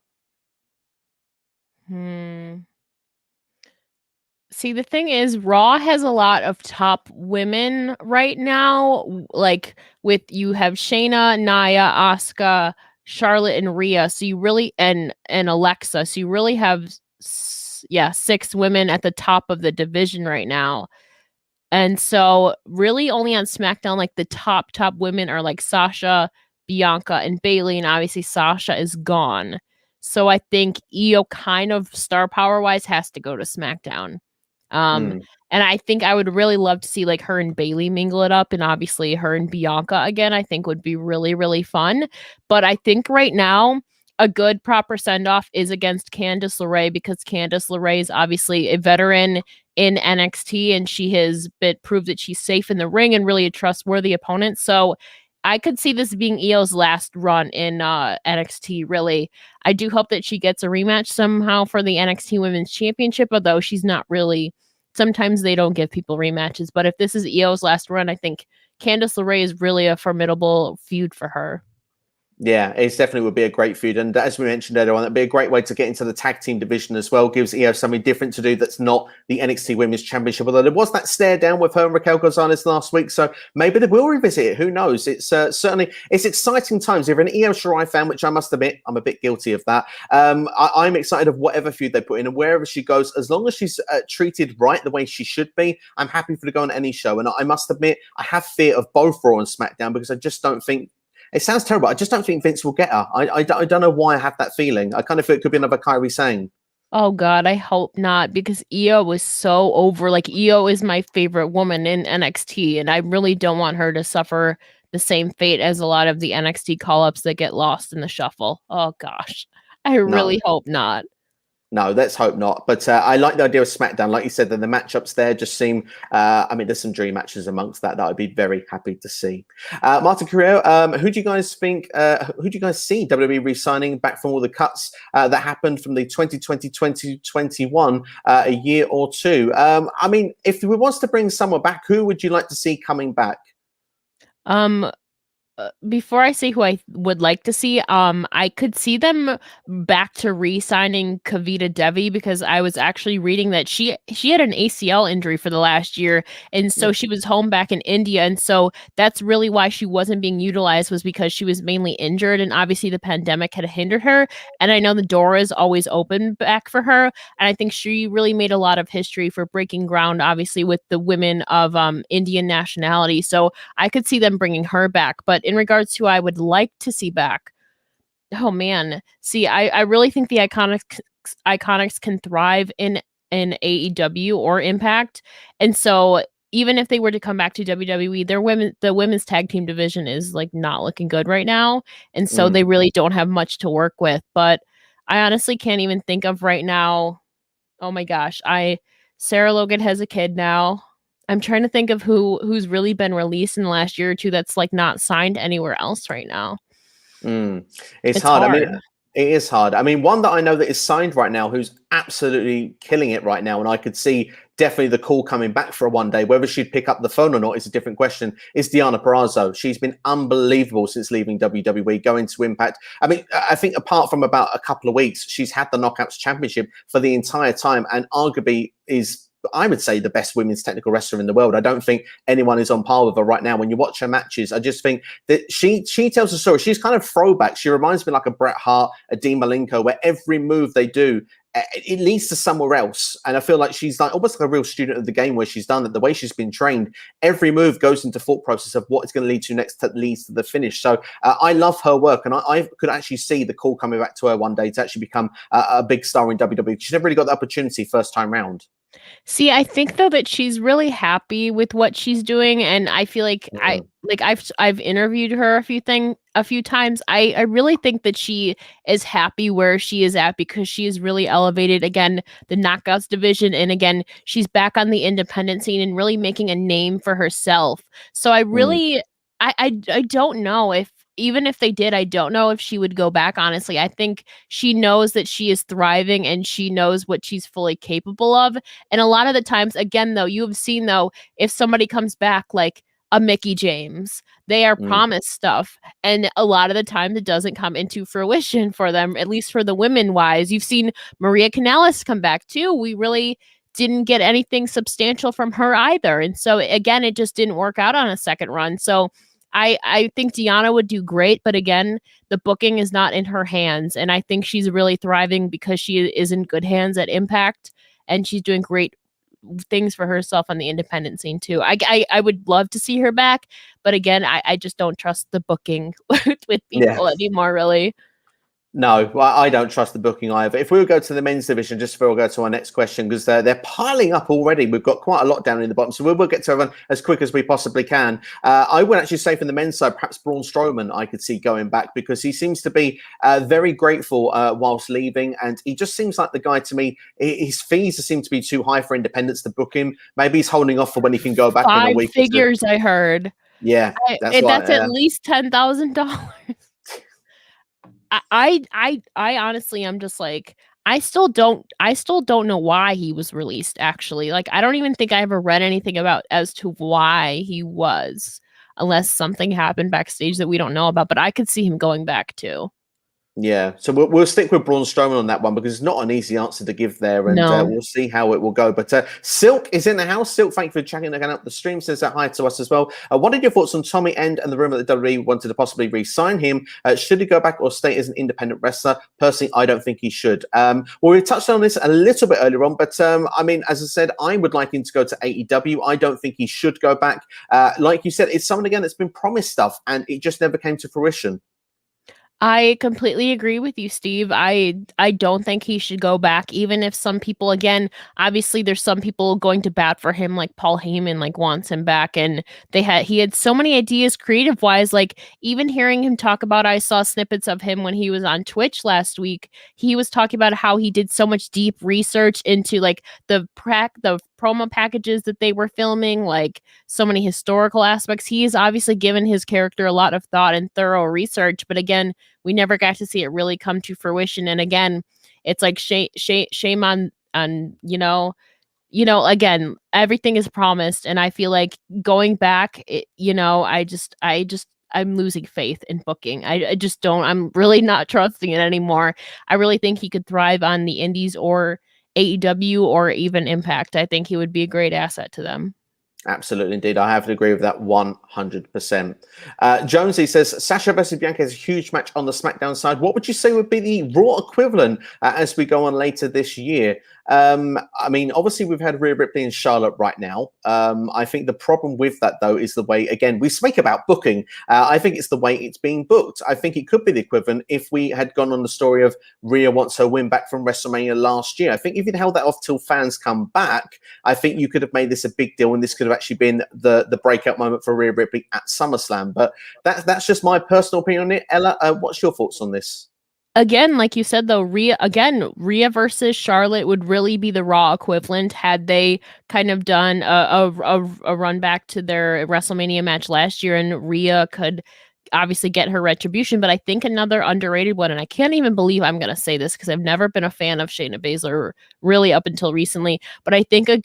See, the thing is, Raw has a lot of top women right now. Like you have Shayna, Nia, Asuka, Charlotte, and Rhea. So you really and Alexa. So you really have 6 women at the top of the division right now. And so really only on SmackDown, like the top women are like Sasha, Bianca, and Bayley. And obviously Sasha is gone. So I think Io kind of star power wise has to go to SmackDown. And I think I would really love to see like her and Bayley mingle it up. And obviously her and Bianca again, I think would be really, really fun. But I think right now, a good proper send-off is against Candice LeRae because Candice LeRae is obviously a veteran in NXT and she has proved that she's safe in the ring and really a trustworthy opponent. So I could see this being Io's last run in NXT, really. I do hope that she gets a rematch somehow for the NXT Women's Championship, although she's not really... Sometimes they don't give people rematches, but if this is Io's last run, I think Candice LeRae is really a formidable feud for her. Yeah, it definitely would be a great feud. And as we mentioned earlier on, that'd be a great way to get into the tag team division as well. Gives Io something different to do that's not the NXT Women's Championship. Although there was that stare down with her and Raquel Gonzalez last week. So maybe they will revisit it. Who knows? It's certainly, it's exciting times. If you're an Io Shirai fan, which I must admit, I'm a bit guilty of that. I'm excited of whatever feud they put in and wherever she goes, as long as she's treated right the way she should be, I'm happy for her to go on any show. And I must admit, I have fear of both Raw and SmackDown because I just don't think, it sounds terrible. I just don't think Vince will get her. I don't know why I have that feeling. I kind of feel it could be another Kairi Sane. Oh, God, I hope not, because Io was so over. Like, Io is my favorite woman in NXT, and I really don't want her to suffer the same fate as a lot of the NXT call-ups that get lost in the shuffle. Oh, gosh. I really hope not. No, let's hope not. But I like the idea of SmackDown. Like you said, the matchups there just seem, I mean, there's some dream matches amongst that I'd be very happy to see. Martin Carrillo, who do you guys think, who do you guys see WWE re-signing back from all the cuts that happened from the 2020-2021 a year or two? I mean, if we wants to bring someone back, who would you like to see coming back? before I say who I would like to see, I could see them back to re-signing Kavita Devi, because I was actually reading that she had an ACL injury for the last year, and so she was home back in India, and so that's really why she wasn't being utilized, was because she was mainly injured, and obviously the pandemic had hindered her. And I know the door is always open back for her, and I think she really made a lot of history for breaking ground, obviously with the women of Indian nationality. So I could see them bringing her back. But in regards to who I would like to see back, oh man, see, I really think the Iconics can thrive in AEW or Impact, and so even if they were to come back to WWE, the women's tag team division is like not looking good right now, and so they really don't have much to work with. But I honestly can't even think of right now. Oh my gosh, Sarah Logan has a kid now. I'm trying to think of who's really been released in the last year or two that's like not signed anywhere else right now. It's hard. I mean, it is hard. I mean, one that I know that is signed right now, who's absolutely killing it right now, and I could see definitely the call coming back for her one day. Whether she'd pick up the phone or not is a different question. Is Deonna Purrazzo. She's been unbelievable since leaving WWE, going to Impact. I mean, I think apart from about a couple of weeks, she's had the Knockouts Championship for the entire time, and arguably is, I would say, the best women's technical wrestler in the world. I don't think anyone is on par with her right now. When you watch her matches, I just think that she tells a story. She's kind of throwback. She reminds me like a Bret Hart, a Dean Malenko, where every move they do, it leads to somewhere else. And I feel like she's like almost like a real student of the game, where she's done that. The way she's been trained, every move goes into thought process of what it's going to lead to next, that leads to the finish. So I love her work, and I could actually see the call coming back to her one day to actually become a big star in WWE. She's never really got the opportunity first time round. See, I think though that she's really happy with what she's doing, and I feel like I've interviewed her a few times. I really think that she is happy where she is at, because she is really elevated again the Knockouts division, and again she's back on the independent scene and really making a name for herself. So I really I don't know if, even if they did, I don't know if she would go back, honestly. I think she knows that she is thriving and she knows what she's fully capable of. And a lot of the times, again, though, you have seen, though, if somebody comes back like a Mickie James, they are promised stuff. And a lot of the time, it doesn't come into fruition for them, at least for the women wise. You've seen Maria Kanellis come back, too. We really didn't get anything substantial from her either. And so, again, it just didn't work out on a second run. So, I think Deonna would do great, but again, the booking is not in her hands. And I think she's really thriving because she is in good hands at Impact, and she's doing great things for herself on the independent scene too. I would love to see her back, but again, I just don't trust the booking with people anymore, really. No, I don't trust the booking either. If we would go to the men's division, just before we go to our next question, because they're piling up already. We've got quite a lot down in the bottom, so we'll get to everyone as quick as we possibly can. I would actually say from the men's side, perhaps Braun Strowman I could see going back, because he seems to be very grateful whilst leaving, and he just seems like the guy to me. His fees seem to be too high for independents to book him. Maybe he's holding off for when he can go back in a week. 5 figures, I heard. Yeah, that's at least $10,000. I honestly, I'm just like, I still don't know why he was released, actually. Like, I don't even think I ever read anything about as to why he was, unless something happened backstage that we don't know about, but I could see him going back too. Yeah, so we'll stick with Braun Strowman on that one, because it's not an easy answer to give there, and we'll see how it will go. But Silk is in the house. Silk, thank you for checking out the stream. Says hi to us as well. What are your thoughts on Tommy End and the rumor that WWE wanted to possibly re-sign him? Should he go back or stay as an independent wrestler? Personally, I don't think he should. Well, we touched on this a little bit earlier on, but I mean, as I said, I would like him to go to AEW. I don't think he should go back. Like you said, it's someone again that's been promised stuff, and it just never came to fruition. I completely agree with you, Steve. I don't think he should go back, even if some people, again, obviously there's some people going to bat for him, like Paul Heyman, like wants him back, and he had so many ideas creative wise. Like, even hearing him talk about, I saw snippets of him when he was on Twitch last week. He was talking about how he did so much deep research into like the promo packages that they were filming, like so many historical aspects. He's obviously given his character a lot of thought and thorough research, but again, we never got to see it really come to fruition. And again, it's like shame on again, everything is promised, and I feel like going back, I'm losing faith in booking. I just don't. I'm really not trusting it anymore. I really think he could thrive on the Indies or AEW or even Impact. I think he would be a great asset to them. Absolutely, indeed. I have to agree with that 100%. Jonesy says, Sasha versus Bianca is a huge match on the SmackDown side. What would you say would be the Raw equivalent as we go on later this year? I mean, obviously, we've had Rhea Ripley and Charlotte right now. I think the problem with that, though, is the way, again, we speak about booking. I think it's the way it's being booked. I think it could be the equivalent if we had gone on the story of Rhea wants her win back from WrestleMania last year. I think if you'd held that off till fans come back, I think you could have made this a big deal, and this could have actually been the breakout moment for Rhea Ripley at SummerSlam. But that's just my personal opinion on it. Ella, what's your thoughts on this? Again, like you said, though, Rhea versus Charlotte would really be the Raw equivalent had they kind of done a run back to their WrestleMania match last year, and Rhea could obviously get her retribution. But I think another underrated one, and I can't even believe I'm going to say this because I've never been a fan of Shayna Baszler really up until recently, but I think a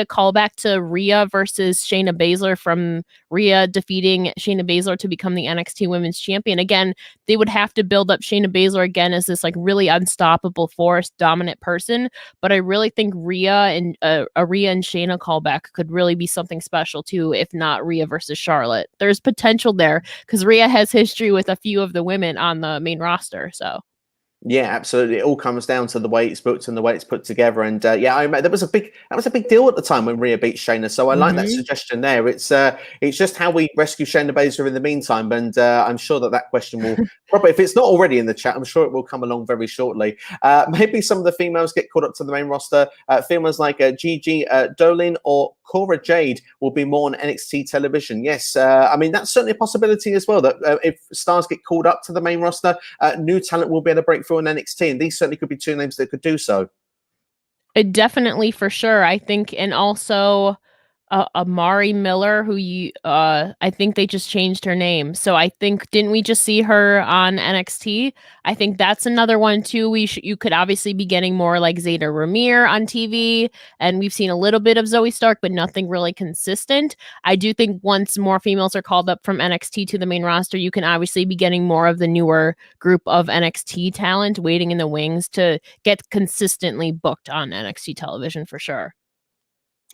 callback to Rhea versus Shayna Baszler, from Rhea defeating Shayna Baszler to become the NXT Women's Champion. Again, they would have to build up Shayna Baszler again as this like really unstoppable force, dominant person. But I really think Rhea and Shayna callback could really be something special too, if not Rhea versus Charlotte. There's potential there because Rhea has history with a few of the women on the main roster. So. Yeah, absolutely. It all comes down to the way it's booked and the way it's put together. And that was a big deal at the time when Rhea beat Shayna. So I like that suggestion there. It's just how we rescue Shayna Baszler in the meantime. And I'm sure that question will probably, if it's not already in the chat, I'm sure it will come along very shortly. Maybe some of the females get called up to the main roster. Females like Gigi Dolin or Cora Jade will be more on NXT television. Yes, I mean, that's certainly a possibility as well, that if stars get called up to the main roster, new talent will be able to break through in NXT, and these certainly could be two names that could do so. Definitely, for sure. I think, and also Amari Miller, who I think they just changed her name. So I think, didn't we just see her on NXT? I think that's another one too. You could obviously be getting more like Zayda Ramir on TV, and we've seen a little bit of Zoe Stark, but nothing really consistent. I do think once more females are called up from NXT to the main roster, you can obviously be getting more of the newer group of NXT talent waiting in the wings to get consistently booked on NXT television for sure.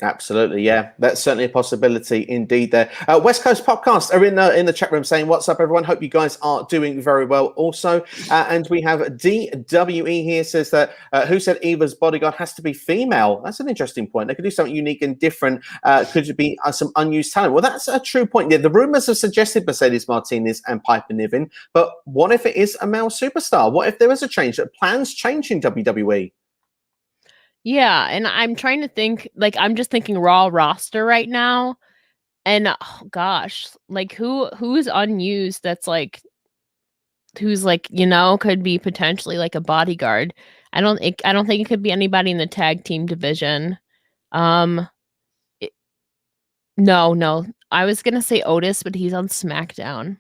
Absolutely, yeah, that's certainly a possibility indeed. There, West Coast Podcast are in the chat room saying, "What's up, everyone? Hope you guys are doing very well." Also, and we have DWE here says that who said Eva's bodyguard has to be female? That's an interesting point. They could do something unique and different. Could it be some unused talent? Well, that's a true point. Yeah, the rumors have suggested Mercedes Martinez and Piper Niven, but what if it is a male superstar? What if there is a change? That plans change in WWE? Yeah, and I'm trying to think, like, I'm just thinking Raw roster right now, and oh gosh, like who's unused that's like, who's like, could be potentially like a bodyguard. I don't think it could be anybody in the tag team division. No, I was gonna say Otis, but he's on SmackDown.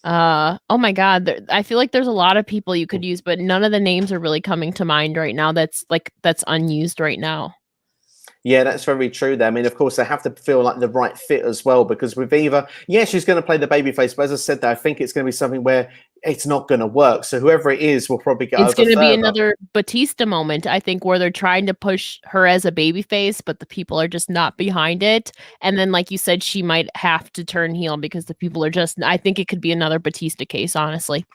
Oh my God, I feel like there's a lot of people you could use, but none of the names are really coming to mind right now. That's unused right now. Yeah, that's very true there. I mean, of course, they have to feel like the right fit as well, because with Eva, yeah, she's going to play the babyface, but as I said, I think it's going to be something where it's not going to work. So whoever it is will probably get over. It's going to be another Batista moment, I think, where they're trying to push her as a babyface, but the people are just not behind it. And then, like you said, she might have to turn heel because the people are just, I think it could be another Batista case, honestly.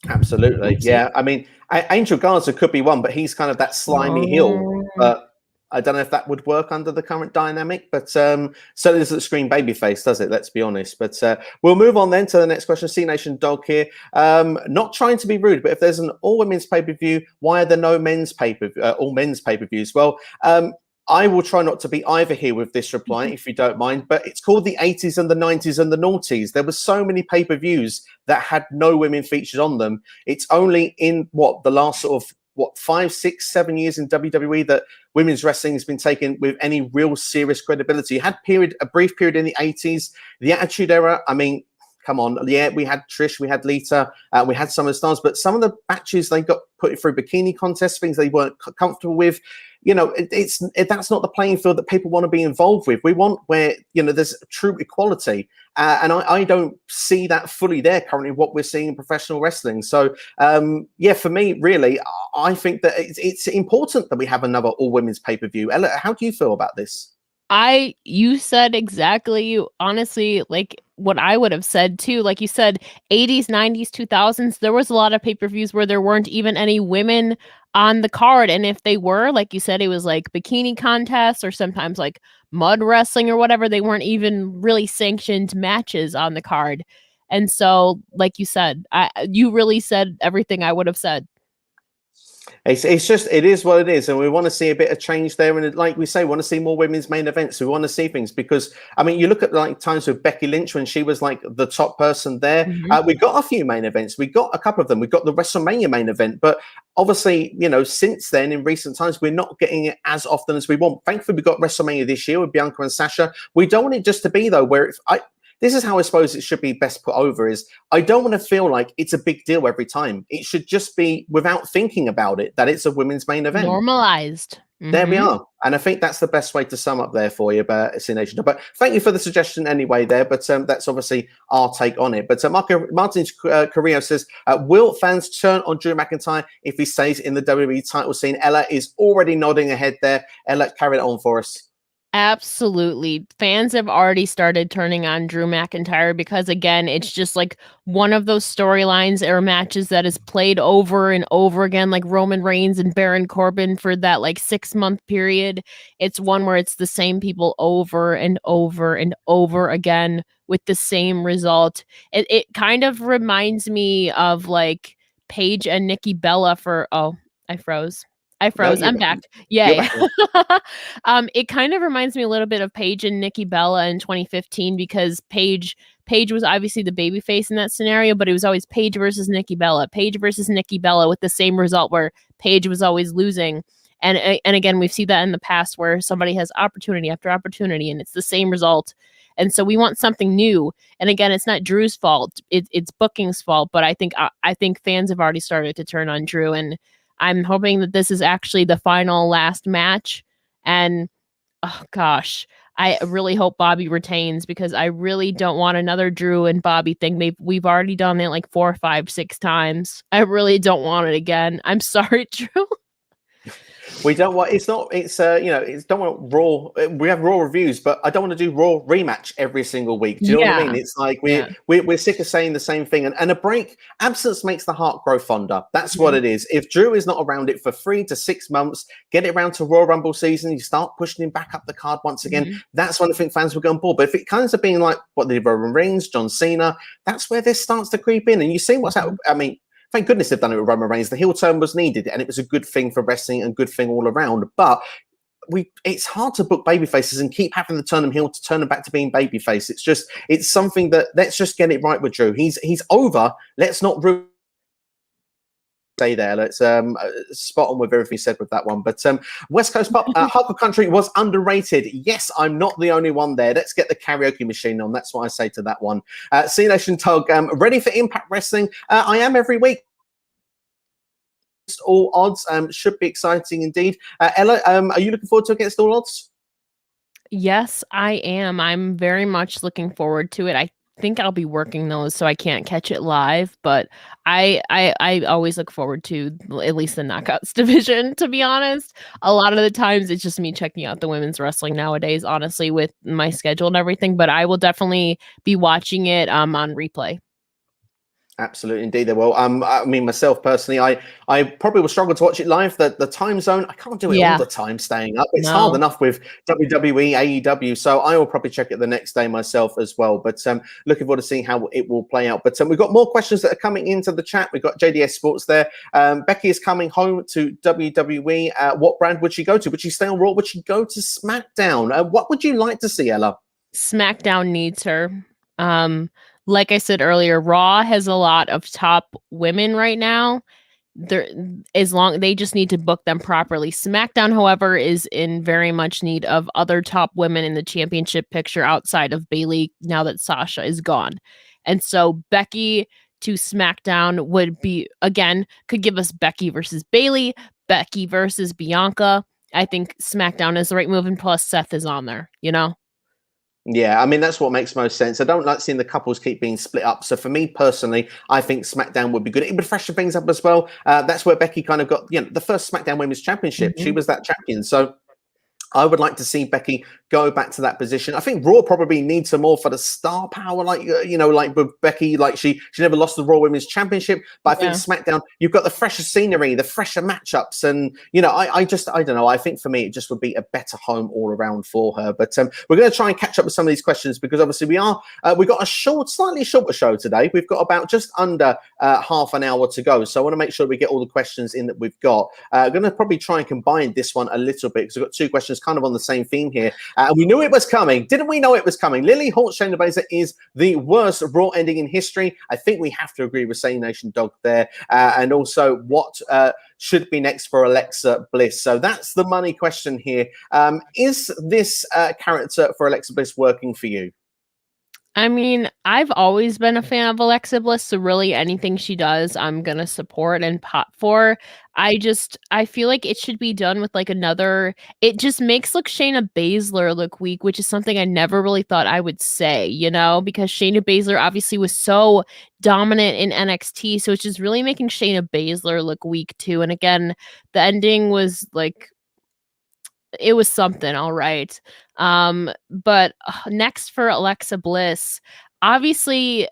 Absolutely. Yeah. I mean, Angel Garza could be one, but he's kind of that slimy heel. But I don't know if that would work under the current dynamic, but certainly doesn't scream babyface, does it? Let's be honest. But we'll move on then to the next question. C Nation Dog here. Not trying to be rude, but if there's an all women's pay-per-view, why are there no men's all men's pay-per-views? Well, I will try not to be either here with this reply, if you don't mind, but it's called the 80s and the 90s and the noughties. There were so many pay-per-views that had no women featured on them. It's only in the last sort of 5, 6, 7 years in WWE that women's wrestling has been taken with any real serious credibility. You had a brief period in the 80s, the Attitude Era. I mean, come on. Yeah, we had Trish, we had Lita, we had some of the stars, but some of the matches they got put through bikini contests, things they weren't comfortable with. You know, that's not the playing field that people want to be involved with. We want where, you know, there's true equality. And I don't see that fully there currently, what we're seeing in professional wrestling. So, yeah, for me, really, I think that it's important that we have another all-women's pay-per-view. Ella, how do you feel about this? You said exactly, honestly, like what I would have said too. Like you said, 80s, 90s, 2000s, there was a lot of pay-per-views where there weren't even any women on the card. And if they were, like you said, it was like bikini contests or sometimes like mud wrestling or whatever. They weren't even really sanctioned matches on the card. And so, like you said, you really said everything I would have said. It's just, it is what it is, and we want to see a bit of change there. And like we say, we want to see more women's main events. We want to see things because, I mean, you look at like times with Becky Lynch when she was like the top person there. We got a few main events. We got a couple of them. We got the WrestleMania main event, but obviously, you know, since then in recent times, we're not getting it as often as we want. Thankfully, we got WrestleMania this year with Bianca and Sasha. We don't want it just to be though, where this is how I suppose it should be best put over is I don't want to feel like it's a big deal every time. It should just be without thinking about it that it's a women's main event. Normalized. There we are. And I think that's the best way to sum up there for you, but Nation. But thank you for the suggestion anyway there. But that's obviously our take on it. But Martin Carrillo says, will fans turn on Drew McIntyre if he stays in the WWE title scene? Ella is already nodding ahead there. Ella, carry it on for us. Absolutely. Fans have already started turning on Drew McIntyre because, again, it's just like one of those storylines or matches that is played over and over again, like Roman Reigns and Baron Corbin for that like 6-month period. It's one where it's the same people over and over and over again with the same result. It kind of reminds me of like Paige and Nikki Bella for, oh, I froze. No, I'm back. Yay. It kind of reminds me a little bit of Paige and Nikki Bella in 2015 because Paige was obviously the babyface in that scenario, but it was always Paige versus Nikki Bella with the same result where Paige was always losing. And again, we've seen that in the past where somebody has opportunity after opportunity and it's the same result. And so we want something new. And again, it's not Drew's fault. It's booking's fault. But I think fans have already started to turn on Drew, and I'm hoping that this is actually the final last match. And oh gosh, I really hope Bobby retains because I really don't want another Drew and Bobby thing. We've already done it like 4, 5, 6 times. I really don't want it again. I'm sorry, Drew. We don't want it's don't want Raw. We have Raw reviews, but I don't want to do Raw rematch every single week. Do you know what I mean? It's like we're sick of saying the same thing, and a break, absence makes the heart grow fonder. That's what it is. If Drew is not around it for 3 to 6 months, get it around to Royal Rumble season, you start pushing him back up the card once again. That's when I think fans will go on board. But if it comes to being like what the Roman Reigns, John Cena, that's where this starts to creep in, and you see what's happening. I mean, thank goodness they've done it with Roman Reigns. The heel turn was needed, and it was a good thing for wrestling and good thing all around. But it's hard to book baby faces and keep having to turn them heel to turn them back to being baby face. It's something that let's just get it right with Drew. He's over. Let's not ruin. Say there, let's spot on with everything said with that one. But West Coast Pop, Hardcore Country was underrated. Yes, I'm not the only one there. Let's get the karaoke machine on. That's what I say to that one. C Nation Tug, ready for Impact Wrestling? I am every week. All odds should be exciting indeed. Ella, are you looking forward to Against All Odds? Yes, I am. I'm very much looking forward to it. I think I'll be working those, so I can't catch it live, but I always look forward to at least the Knockouts division, to be honest. A lot of the times it's just me checking out the women's wrestling nowadays, honestly, with my schedule and everything, but I will definitely be watching it on replay. Absolutely, indeed they will. I mean, myself personally, I probably will struggle to watch it live. The time zone, I can't do it all the time staying up. It's hard enough with WWE, AEW, so I will probably check it the next day myself as well. But looking forward to seeing how it will play out. But we've got more questions that are coming into the chat. We've got JDS Sports there. Becky is coming home to WWE. What brand would she go to? Would she stay on Raw? Would she go to SmackDown? What would you like to see, Ella? SmackDown needs her. Like I said earlier, Raw has a lot of top women right now. They just need to book them properly. SmackDown, however, is in very much need of other top women in the championship picture outside of Bayley now that Sasha is gone. And so Becky to SmackDown would be, again, could give us Becky versus Bayley, Becky versus Bianca. I think SmackDown is the right move, and plus Seth is on there, you know? Yeah, I mean, that's what makes most sense. I don't like seeing the couples keep being split up. So for me personally, I think SmackDown would be good. It would freshen things up as well. That's where Becky kind of got, the first SmackDown Women's Championship. She was that champion. So I would like to see Becky go back to that position. I think Raw probably needs her more for the star power, like like with Becky, like she never lost the Raw Women's Championship. But I think SmackDown, you've got the fresher scenery, the fresher matchups, and I don't know. I think for me, it just would be a better home all around for her. But we're going to try and catch up with some of these questions because obviously we got a slightly shorter show today. We've got about just under half an hour to go, so I want to make sure we get all the questions in that we've got. I'm going to probably try and combine this one a little bit because we've got two questions kind of on the same theme here. We knew it was coming. Didn't we know it was coming? Lily Hort Shayna Baszler is the worst Raw ending in history. I think we have to agree with Say Nation Dog there. And also what should be next for Alexa Bliss? So that's the money question here. Is this character for Alexa Bliss working for you? I mean, I've always been a fan of Alexa Bliss, so really anything she does, I'm gonna support and pop for. I feel like it should be done with like another. It just makes Shayna Baszler look weak, which is something I never really thought I would say, because Shayna Baszler obviously was so dominant in NXT, so it's just really making Shayna Baszler look weak too. And again, the ending was like, it was something, all right. But next for Alexa Bliss, obviously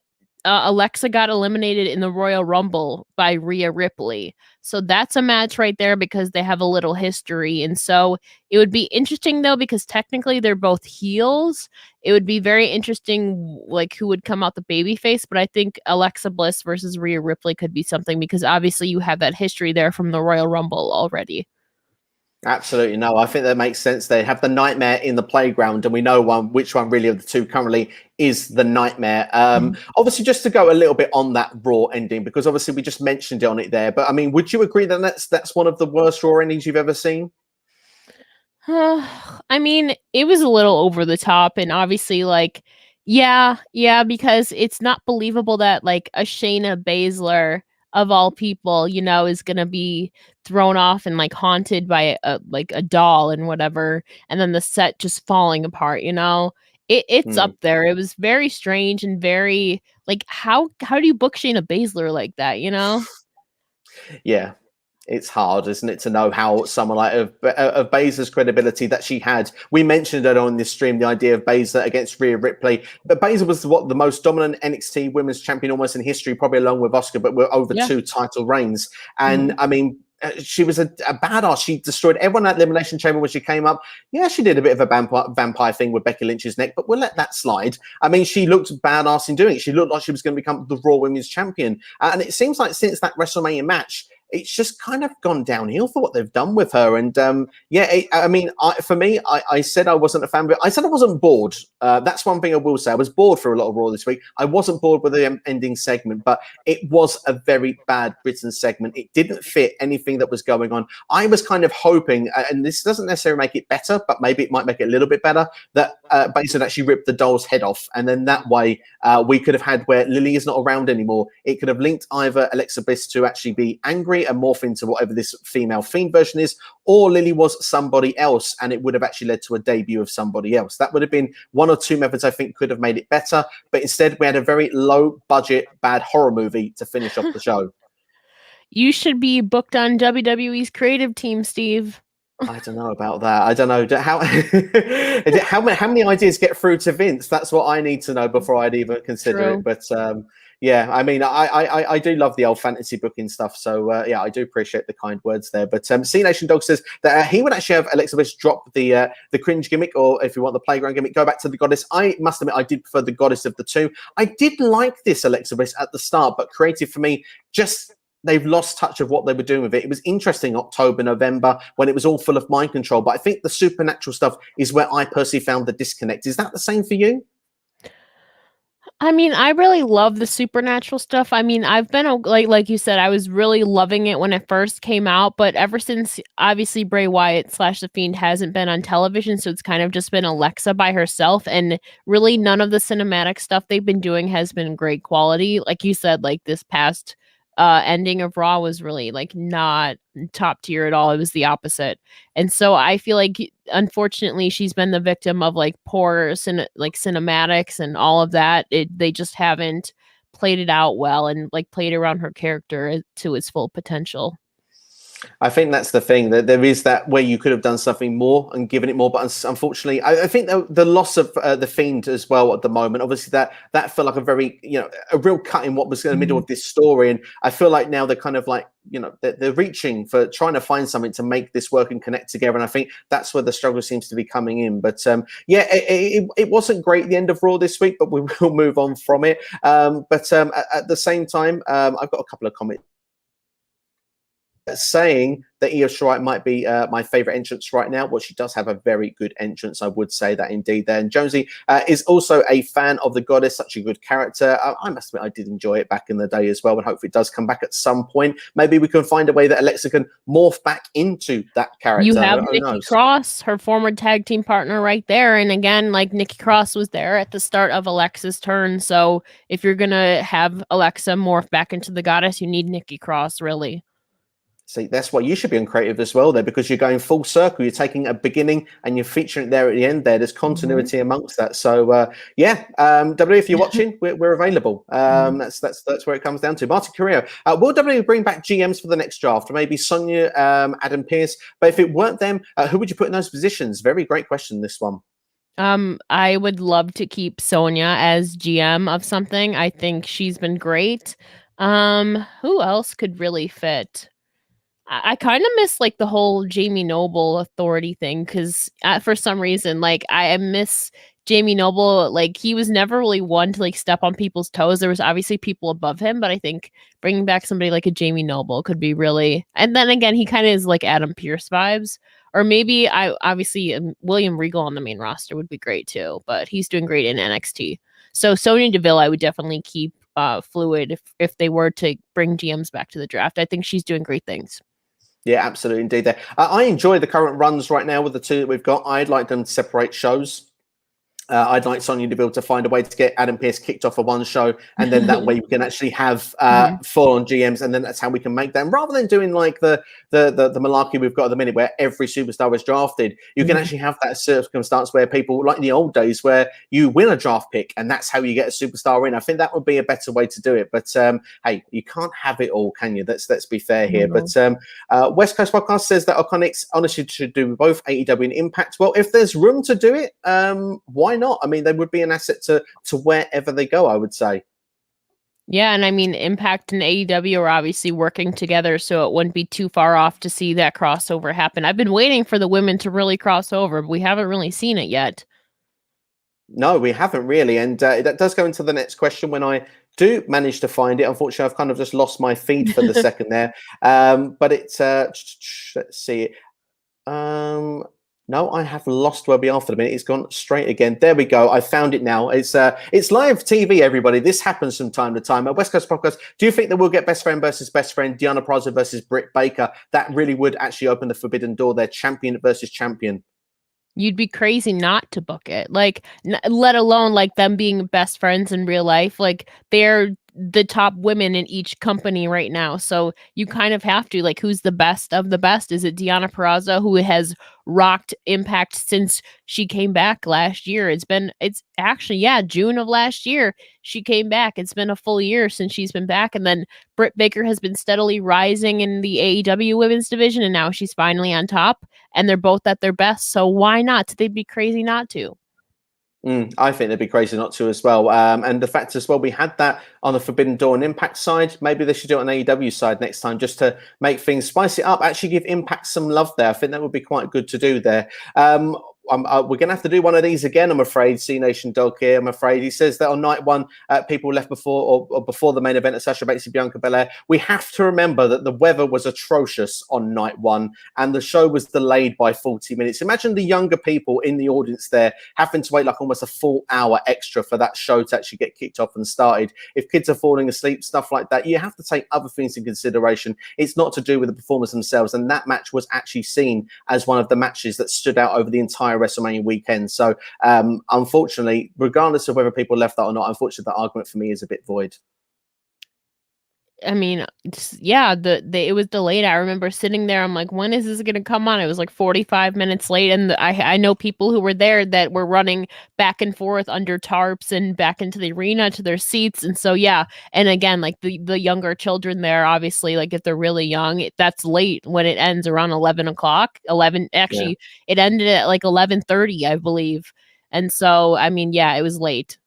Alexa got eliminated in the Royal Rumble by Rhea Ripley. So that's a match right there because they have a little history. And so it would be interesting though, because technically they're both heels. It would be very interesting, like who would come out the babyface. But I think Alexa Bliss versus Rhea Ripley could be something because obviously you have that history there from the Royal Rumble already. Absolutely. No, I think that makes sense. They have the nightmare in the playground, and we know which one really of the two currently is the nightmare. Obviously, just to go a little bit on that Raw ending, because obviously we just mentioned it on it there. But I mean, would you agree that that's one of the worst Raw endings you've ever seen? I mean, it was a little over the top, and obviously, like, yeah, because it's not believable that like a Shayna Baszler of all people, is gonna be thrown off and like haunted by a doll and whatever, and then the set just falling apart. It's up there. It was very strange and very like how do you book Shayna Baszler like that? Yeah. It's hard, isn't it, to know how someone like of Baszler's credibility that she had. We mentioned it on this stream, the idea of Baszler against Rhea Ripley. But Baszler was the most dominant NXT Women's Champion almost in history, probably along with Asuka, but we're over 2 title reigns. And I mean, she was a badass. She destroyed everyone at Elimination Chamber when she came up. Yeah, she did a bit of a vampire thing with Becky Lynch's neck, but we'll let that slide. I mean, she looked badass in doing it. She looked like she was going to become the Raw Women's Champion. And it seems like since that WrestleMania match, it's just kind of gone downhill for what they've done with her. And for me, I said I wasn't a fan of it. I said I wasn't bored. That's one thing I will say. I was bored for a lot of Raw this week. I wasn't bored with the ending segment, but it was a very bad written segment. It didn't fit anything that was going on. I was kind of hoping, and this doesn't necessarily make it better, but maybe it might make it a little bit better, that Baszler actually ripped the doll's head off. And then that way we could have had where Lily is not around anymore. It could have linked either Alexa Bliss to actually be angry and morph into whatever this female Fiend version is, or Lily was somebody else, and it would have actually led to a debut of somebody else. That would have been one or two methods I think could have made it better, but instead we had a very low budget, bad horror movie to finish off the show. You should be booked on WWE's creative team, Steve. I don't know about that. I don't know how many ideas get through to Vince. That's what I need to know before I'd even consider it. But yeah, I mean, I do love the old fantasy booking stuff. So yeah, I do appreciate the kind words there. But C Nation Dog says that he would actually have Alexa Bliss drop the cringe gimmick, or if you want the playground gimmick, go back to the Goddess. I must admit, I did prefer the Goddess of the two. I did like this Alexa Bliss at the start, but creative for me, just they've lost touch of what they were doing with it. It was interesting October, November when it was all full of mind control. But I think the supernatural stuff is where I personally found the disconnect. Is that the same for you? I mean, I really love the supernatural stuff. I mean, I've been like you said, I was really loving it when it first came out, but ever since obviously Bray Wyatt slash the Fiend hasn't been on television, so it's kind of just been Alexa by herself, and really none of the cinematic stuff they've been doing has been great quality. Like you said, like this past ending of Raw was really like not top tier at all. It was the opposite. And so I feel like unfortunately she's been the victim of like poor cinematics and all of that. They just haven't played it out well and like played around her character to its full potential. I think that's the thing, that there is that where you could have done something more and given it more, but unfortunately, I think the loss of the Fiend as well at the moment, obviously that felt like a very, a real cut in what was in the middle of this story, and I feel like now they're kind of like, they're reaching for trying to find something to make this work and connect together, and I think that's where the struggle seems to be coming in. But yeah, it wasn't great at the end of Raw this week, but we will move on from it. But at the same time, I've got a couple of comments saying that Io Shirai might be my favorite entrance right now. Well, she does have a very good entrance, I would say that indeed there. And Jonesy is also a fan of the Goddess, such a good character. I must admit I did enjoy it back in the day as well, and hopefully it does come back at some point. Maybe we can find a way that Alexa can morph back into that character. You have Nikki Cross, her former tag team partner, right there. And again, like Nikki Cross was there at the start of Alexa's turn. So if you're going to have Alexa morph back into the Goddess, you need Nikki Cross, really. See, that's why you should be on creative as well there, because you're going full circle. You're taking a beginning and you're featuring it there at the end there. There's continuity amongst that. So, yeah, WWE, if you're watching, we're available. That's where it comes down to. Martin Carrillo, will WWE bring back GMs for the next draft? Or maybe Sonya, Adam Pearce? But if it weren't them, who would you put in those positions? Very great question, this one. I would love to keep Sonya as GM of something. I think she's been great. Who else could really fit? I kind of miss like the whole Jamie Noble authority thing, because for some reason, like I miss Jamie Noble. Like he was never really one to like step on people's toes. There was obviously people above him, but I think bringing back somebody like a Jamie Noble could be really. And then again, he kind of is like Adam Pearce vibes, or maybe obviously William Regal on the main roster would be great too, but he's doing great in NXT. So Sonya Deville, I would definitely keep fluid if they were to bring GMs back to the draft. I think she's doing great things. Yeah, absolutely, indeed. There, I enjoy the current runs right now with the two that we've got. I'd like them to separate shows. I'd like Sonya Deville to find a way to get Adam Pearce kicked off of one show, and then that way we can actually have full-on GMs, and then that's how we can make them. Rather than doing like the malarkey we've got at the minute, where every superstar is drafted, you can actually have that circumstance where people, like in the old days, where you win a draft pick, and that's how you get a superstar in. I think that would be a better way to do it. But hey, you can't have it all, can you? Let's be fair here. But West Coast Podcast says that Iconics honestly should do both AEW and Impact. Well, if there's room to do it, why not? I mean, they would be an asset to wherever they go, I would say. Yeah, and I mean, Impact and AEW are obviously working together, so it wouldn't be too far off to see that crossover happen. I've been waiting for the women to really cross over, but we haven't really seen it yet. No, we haven't really, and that does go into the next question when I do manage to find it. Unfortunately, I've kind of just lost my feed for the second there, but it's let's see. No, I have lost where we are for the minute. It's gone straight again. There we go. I found it now. It's live TV, everybody. This happens from time to time. At West Coast Podcast, do you think that we'll get best friend versus best friend, Deonna Purrazzo versus Britt Baker? That really would actually open the forbidden door there. Champion versus champion. You'd be crazy not to book it. Like, let alone like them being best friends in real life. Like, they're the top women in each company right now. So you kind of have to, like, who's the best of the best? Is it Deonna Purrazzo, who has rocked Impact since she came back last year? It's actually, yeah, June of last year she came back. It's been a full year since she's been back. And then Britt Baker has been steadily rising in the AEW women's division, and now she's finally on top, and they're both at their best. So why not? They'd be crazy not to. I think they'd be crazy not to as well. And the fact as well, we had that on the Forbidden Door and Impact side. Maybe they should do it on AEW side next time, just to make things spice it up, actually give Impact some love there. I think that would be quite good to do there. we're going to have to do one of these again, I'm afraid. C Nation Dog here, I'm afraid. He says that on night one, people left before or before the main event of Sasha Banks and Bianca Belair. We have to remember that the weather was atrocious on night one, and the show was delayed by 40 minutes. Imagine the younger people in the audience there having to wait like almost a full hour extra for that show to actually get kicked off and started. If kids are falling asleep, stuff like that, you have to take other things in consideration. It's not to do with the performers themselves, and that match was actually seen as one of the matches that stood out over the entire WrestleMania weekend. So unfortunately, regardless of whether people left that or not, unfortunately, the argument for me is a bit void. I mean, yeah, it was delayed. I remember sitting there. I'm like, when is this going to come on? It was like 45 minutes late. And I know people who were there that were running back and forth under tarps and back into the arena to their seats. And so, yeah. And again, like the younger children there, obviously, like if they're really young, that's late when it ends around 11 o'clock. 11, actually, It ended at like 11:30, I believe. And so, I mean, yeah, it was late.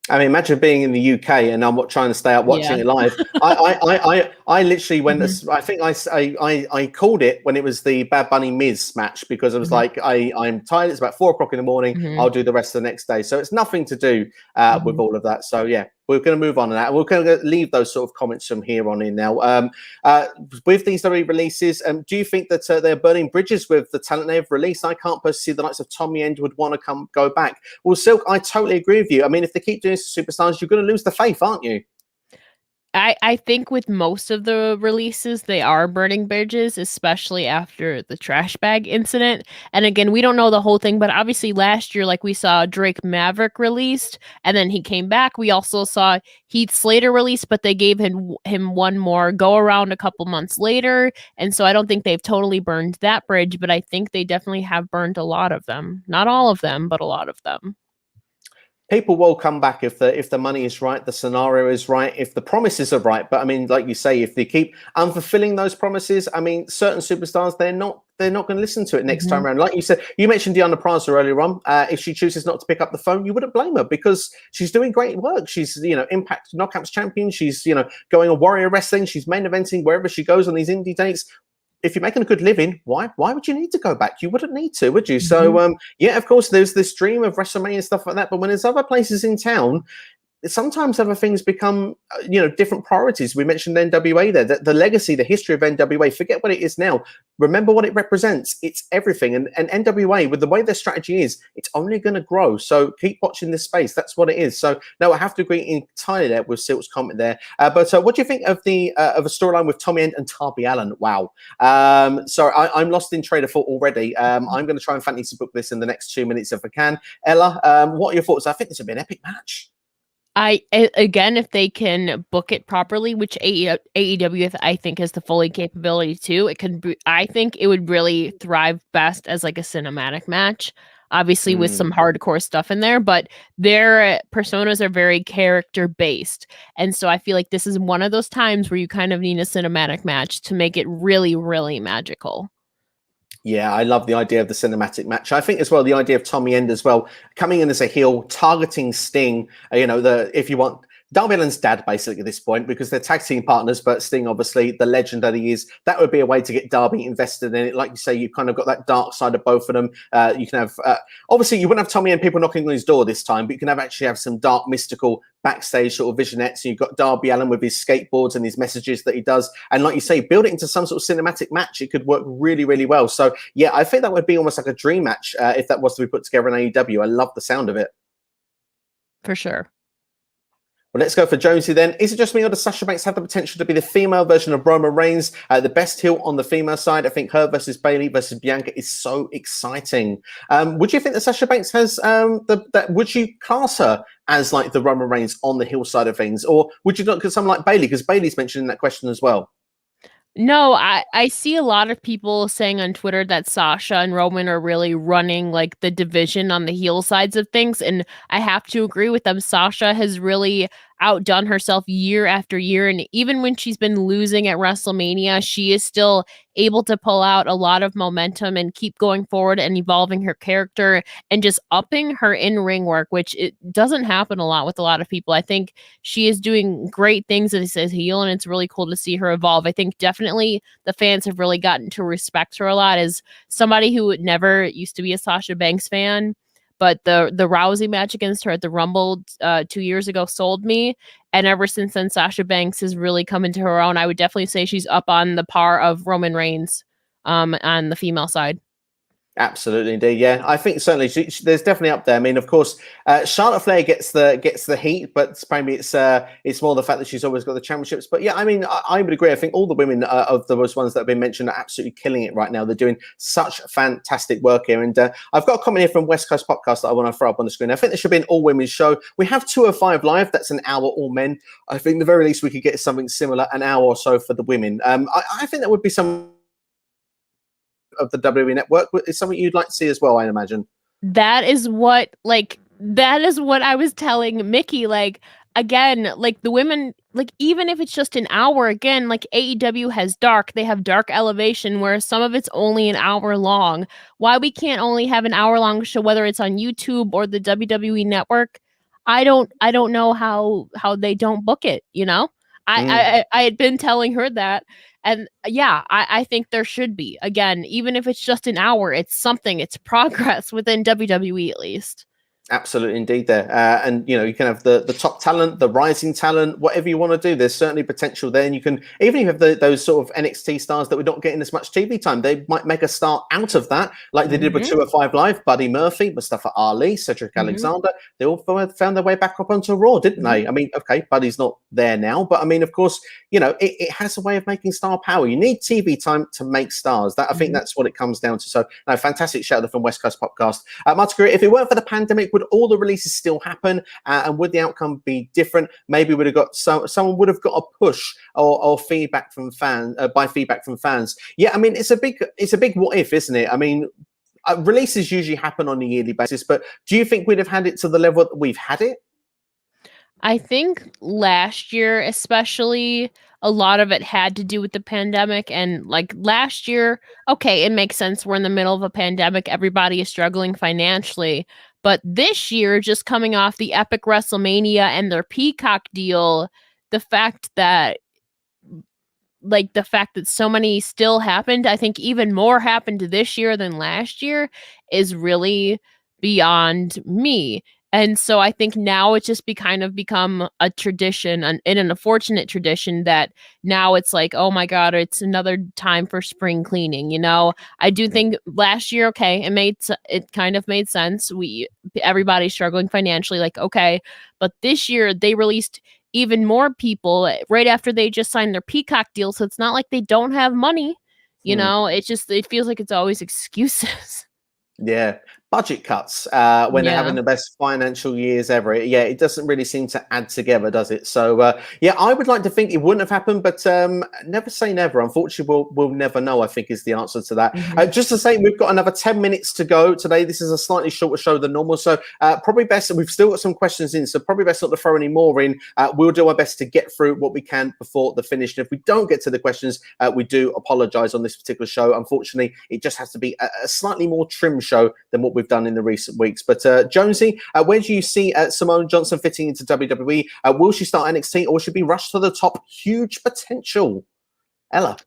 I mean, imagine being in the UK and I'm trying to stay up watching it live. I literally went. I think I called it when it was the Bad Bunny Miz match because I was like, I'm tired. It's about 4 o'clock in the morning. I'll do the rest of the next day. So it's nothing to do with all of that. So yeah, we're going to move on to that. We're going to leave those sort of comments from here on in now. With these WWE releases, do you think that they're burning bridges with the talent they've released? I can't personally see the likes of Tommy End would want to go back. Well, Silk, I totally agree with you. I mean, if they keep doing this to superstars, you're going to lose the faith, aren't you? I think with most of the releases, they are burning bridges, especially after the trash bag incident. And again, we don't know the whole thing, but obviously last year, like we saw Drake Maverick released, and then he came back. We also saw Heath Slater released, but they gave him one more go around a couple months later. And so I don't think they've totally burned that bridge, but I think they definitely have burned a lot of them. Not all of them, but a lot of them. People will come back if the money is right, the scenario is right, if the promises are right. But I mean, like you say, if they keep unfulfilling those promises, I mean, certain superstars, they're not going to listen to it next time around. Like you said, you mentioned Deanna Praza earlier on. If she chooses not to pick up the phone, you wouldn't blame her because she's doing great work. She's, Impact Knockouts champion. She's, going on Warrior Wrestling. She's main eventing wherever she goes on these indie dates. If you're making a good living, why would you need to go back? You wouldn't need to, would you? So, yeah, of course, there's this dream of WrestleMania and stuff like that. But when there's other places in town, sometimes other things become, different priorities. We mentioned NWA there, the legacy, the history of NWA. Forget what it is now. Remember what it represents. It's everything. And NWA, with the way their strategy is, it's only going to grow. So keep watching this space. That's what it is. So, no, I have to agree entirely there with Silk's comment there. But what do you think of of a storyline with Tommy End and Darby Allin? Wow. Sorry, I'm lost in train of thought already. I'm going to try and fancy book this in the next 2 minutes if I can. Ella, what are your thoughts? I think this would be an epic match. Again, if they can book it properly, which AEW I think has the fully capability to, I think it would really thrive best as like a cinematic match, obviously with some hardcore stuff in there, but their personas are very character based. And so I feel like this is one of those times where you kind of need a cinematic match to make it really, really magical. Yeah, I love the idea of the cinematic match. I think as well, the idea of Tommy End as well, coming in as a heel, targeting Sting, if you want, Darby Allin's dad, basically, at this point, because they're tag team partners, but Sting, obviously, the legend that he is, that would be a way to get Darby invested in it. Like you say, you've kind of got that dark side of both of them. You can have, obviously, you wouldn't have Tommy and people knocking on his door this time, but you can actually have some dark, mystical, backstage sort of visionettes. And you've got Darby Allin with his skateboards and his messages that he does. And like you say, build it into some sort of cinematic match. It could work really, really well. So, yeah, I think that would be almost like a dream match if that was to be put together in AEW. I love the sound of it. For sure. Well, let's go for Jonesy then. Is it just me or does Sasha Banks have the potential to be the female version of Roman Reigns? The best heel on the female side. I think her versus Bayley versus Bianca is so exciting. Would you think that Sasha Banks has would you class her as like the Roman Reigns on the heel side of things? Or would you not, because someone like Bayley, because Bayley's mentioned in that question as well? No, I see a lot of people saying on Twitter that Sasha and Roman are really running like the division on the heel sides of things. And I have to agree with them. Sasha has really, outdone herself year after year. And even when she's been losing at WrestleMania, she is still able to pull out a lot of momentum and keep going forward and evolving her character and just upping her in-ring work, which it doesn't happen a lot with a lot of people. I think she is doing great things as a heel, and it's really cool to see her evolve. I think definitely the fans have really gotten to respect her a lot as somebody who never used to be a Sasha Banks fan. But the Rousey match against her at the Rumble 2 years ago sold me. And ever since then, Sasha Banks has really come into her own. I would definitely say she's up on the par of Roman Reigns on the female side. Absolutely, indeed. Yeah, I think certainly there's definitely up there. I mean, of course, Charlotte Flair gets the heat, but maybe it's more the fact that she's always got the championships. But yeah, I mean, I would agree. I think all the women of those ones that have been mentioned are absolutely killing it right now. They're doing such fantastic work here. And I've got a comment here from West Coast Podcast that I want to throw up on the screen. I think there should be an all-women's show. We have 205 Live. That's an hour all men. I think the very least we could get something similar, an hour or so for the women. I think that would be some of the WWE network. Is something you'd like to see as well, I imagine. That is what I was telling Mickie. Like, again, like the women, like even if it's just an hour, again, like AEW has Dark, they have Dark Elevation, where some of it's only an hour long. Why we can't only have an hour long show, whether it's on YouTube or the WWE network? I don't know how they don't book it, you know? I had been telling her that. And yeah, I think there should be. Again, even if it's just an hour, it's something. It's progress within WWE at least. Absolutely, indeed. There, and you know, you can have the top talent, the rising talent, whatever you want to do. There's certainly potential there, and you can even if you have those sort of NXT stars that we're not getting as much TV time. They might make a star out of that, like they did with 205 Live. Buddy Murphy, Mustafa Ali, Cedric Alexander. They all found their way back up onto Raw, didn't they? I mean, okay, Buddy's not there now, but I mean, of course, you know, it has a way of making star power. You need TV time to make stars. That I think that's what it comes down to. So, no, fantastic shout out from West Coast Podcast. Martin, if it weren't for the pandemic, would all the releases still happen, and would the outcome be different? Maybe would have got someone would have got a push or feedback from fans by feedback from fans. Yeah, I mean it's a big what if, isn't it? I mean, releases usually happen on a yearly basis, but do you think we'd have had it to the level that we've had it? I think last year, especially, a lot of it had to do with the pandemic. And like last year, okay, it makes sense. We're in the middle of a pandemic. Everybody is struggling financially. But this year, just coming off the epic WrestleMania and their Peacock deal, the fact that so many still happened, I think even more happened this year than last year, is really beyond me. And so I think now it's just become a tradition, and an unfortunate tradition that now it's like, oh my God, it's another time for spring cleaning. You know, I do think last year, okay, it kind of made sense. Everybody's struggling financially, like, okay, but this year they released even more people right after they just signed their Peacock deal. So it's not like they don't have money, you know, it feels like it's always excuses. Yeah, budget cuts when they're having the best financial years ever. Yeah, it doesn't really seem to add together, does it? So yeah, I would like to think it wouldn't have happened, but never say never. Unfortunately, we'll never know, I think, is the answer to that. Just to say, we've got another 10 minutes to go today. This is a slightly shorter show than normal, so probably best, we've still got some questions in, so probably best not to throw any more in. We'll do our best to get through what we can before the finish. And if we don't get to the questions, we do apologize on this particular show. Unfortunately, it just has to be a slightly more trim show than what we've done in the recent weeks. But Jonesy, where do you see Simone Johnson fitting into WWE? Will she start NXT or will she be rushed to the top? Huge potential. Ella.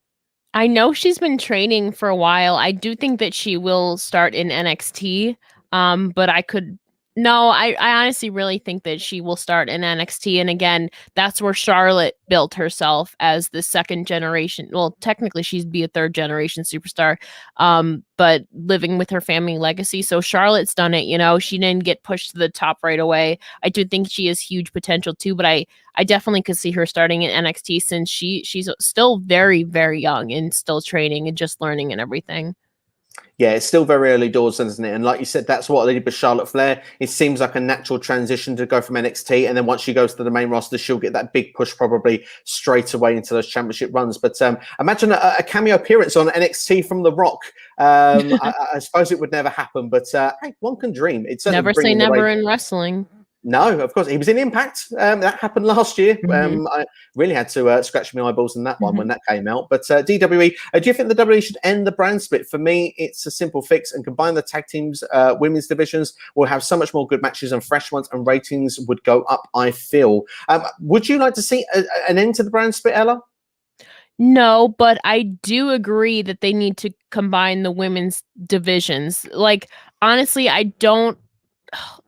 I know she's been training for a while. I do think that she will start in NXT, but I honestly really think that she will start in NXT. And again, that's where Charlotte built herself as the second generation. Well, technically she'd be a third generation superstar, but living with her family legacy. So Charlotte's done it, you know, she didn't get pushed to the top right away. I do think she has huge potential too, but I definitely could see her starting in NXT since she's still very, very young and still training and just learning and everything. Yeah, it's still very early doors, isn't it? And like you said, that's what they did with Charlotte Flair. It seems like a natural transition to go from NXT, and then once she goes to the main roster, she'll get that big push probably straight away into those championship runs. But imagine a cameo appearance on NXT from The Rock. I suppose it would never happen, but hey, one can dream. It's never say never in wrestling. No, of course. He was in Impact. That happened last year. Mhm. I really had to scratch my eyeballs in that one when Mhm. that came out. But DWE, do you think the WWE should end the brand split? For me, it's a simple fix and combine the tag teams, women's divisions. We'll have so much more good matches and fresh ones, and ratings would go up, I feel. Would you like to see an end to the brand split, Ella? No, but I do agree that they need to combine the women's divisions. Like, honestly, I don't,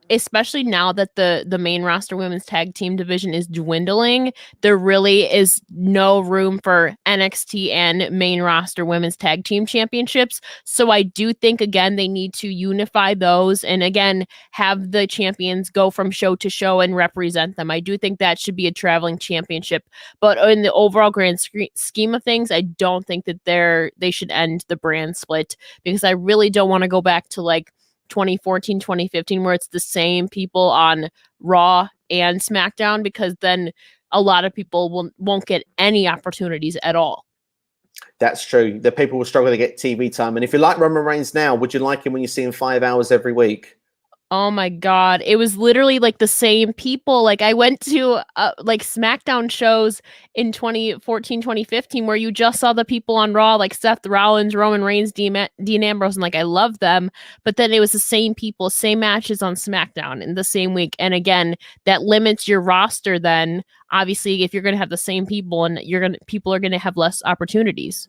especially now that the main roster women's tag team division is dwindling, there really is no room for NXT and main roster women's tag team championships. So I do think, again, they need to unify those and, again, have the champions go from show to show and represent them. I do think that should be a traveling championship. But in the overall grand scheme of things, I don't think that they should end the brand split, because I really don't want to go back to like 2014, 2015, where it's the same people on Raw and SmackDown, because then a lot of people won't get any opportunities at all. That's true. The people will struggle to get TV time. And if you like Roman Reigns now, would you like him when you see him 5 hours every week? Oh my God. It was literally like the same people. Like, I went to like SmackDown shows in 2014, 2015, where you just saw the people on Raw, like Seth Rollins, Roman Reigns, Dean Ambrose, and like, I love them. But then it was the same people, same matches on SmackDown in the same week. And again, that limits your roster then. Obviously, if you're going to have the same people, and people are going to have less opportunities.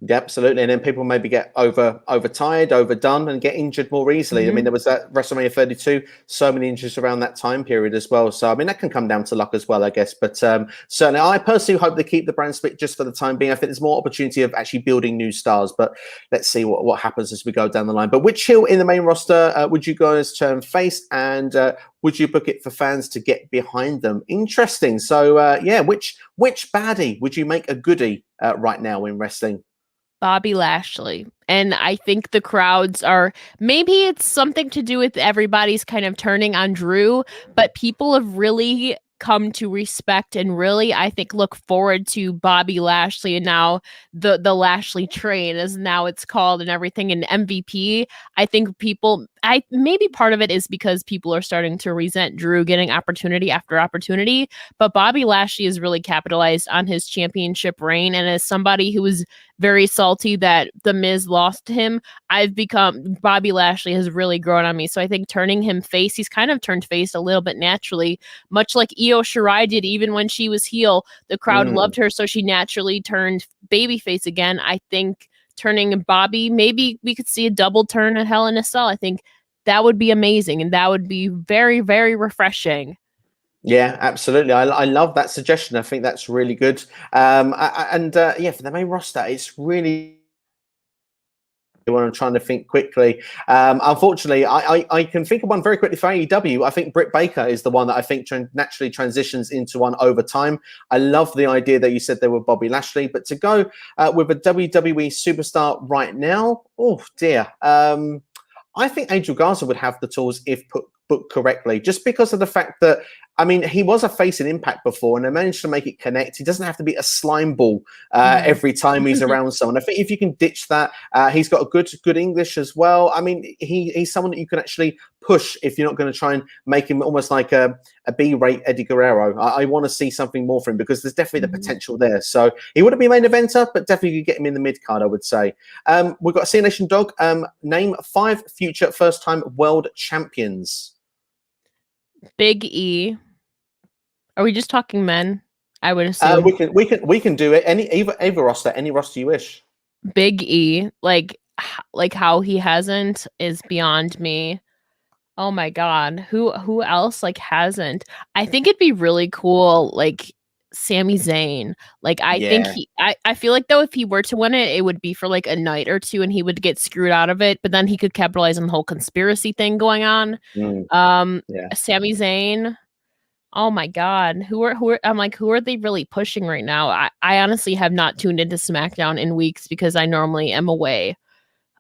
Yeah, absolutely. And then people maybe get overtired, overdone, and get injured more easily. I mean, there was that WrestleMania 32, so many injuries around that time period as well. So, I mean, that can come down to luck as well, I guess. But certainly, I personally hope they keep the brand split just for the time being. I think there's more opportunity of actually building new stars. But let's see what happens as we go down the line. But which heel in the main roster would you guys turn face? And would you book it for fans to get behind them? Interesting. So, yeah, which baddie would you make a goodie right now in wrestling? Bobby Lashley. And I think the crowds are, maybe it's something to do with everybody's kind of turning on Drew, but people have really come to respect and really, I think, look forward to Bobby Lashley, and now the Lashley train, as now it's called, and everything, and MVP. I think maybe part of it is because people are starting to resent Drew getting opportunity after opportunity, but Bobby Lashley has really capitalized on his championship reign, and as somebody who was very salty that The Miz lost to him, Bobby Lashley has really grown on me. So I think turning him face, he's kind of turned face a little bit naturally, much like Io Shirai did. Even when she was heel, the crowd loved her, so she naturally turned babyface again. I think turning Bobby, maybe we could see a double turn at Hell in a Cell. I think that would be amazing, and that would be very, very refreshing. Yeah, absolutely. I love that suggestion. I think that's really good. Yeah, for the main roster, it's really when I'm trying to think quickly. Unfortunately, I can think of one very quickly for AEW. I think Britt Baker is the one that I think naturally transitions into one over time. I love the idea that you said there were Bobby Lashley, but to go with a WWE superstar right now, oh dear. I think Angel Garza would have the tools if booked correctly, just because of the fact that, I mean, he was a face in Impact before, and they managed to make it connect. He doesn't have to be a slime ball every time he's around someone. I think if you can ditch that, he's got a good English as well. I mean, he's someone that you can actually push if you're not going to try and make him almost like a B-rate Eddie Guerrero. I want to see something more from him, because there's definitely the potential there. So he wouldn't be main eventer, but definitely could get him in the mid card, I would say. We've got a C Nation Dog. Name 5 future first-time world champions. Big E. Are we just talking men? I would assume we can do it either roster, any roster you wish. Big E, like how he hasn't is beyond me. Oh my God, who else like hasn't? I think it'd be really cool, like Sami Zayn. Like I think I feel like though if he were to win it, it would be for like a night or two, and he would get screwed out of it. But then he could capitalize on the whole conspiracy thing going on. Sami Zayn. Oh my God. Who are they really pushing right now? I honestly have not tuned into SmackDown in weeks because I normally am away.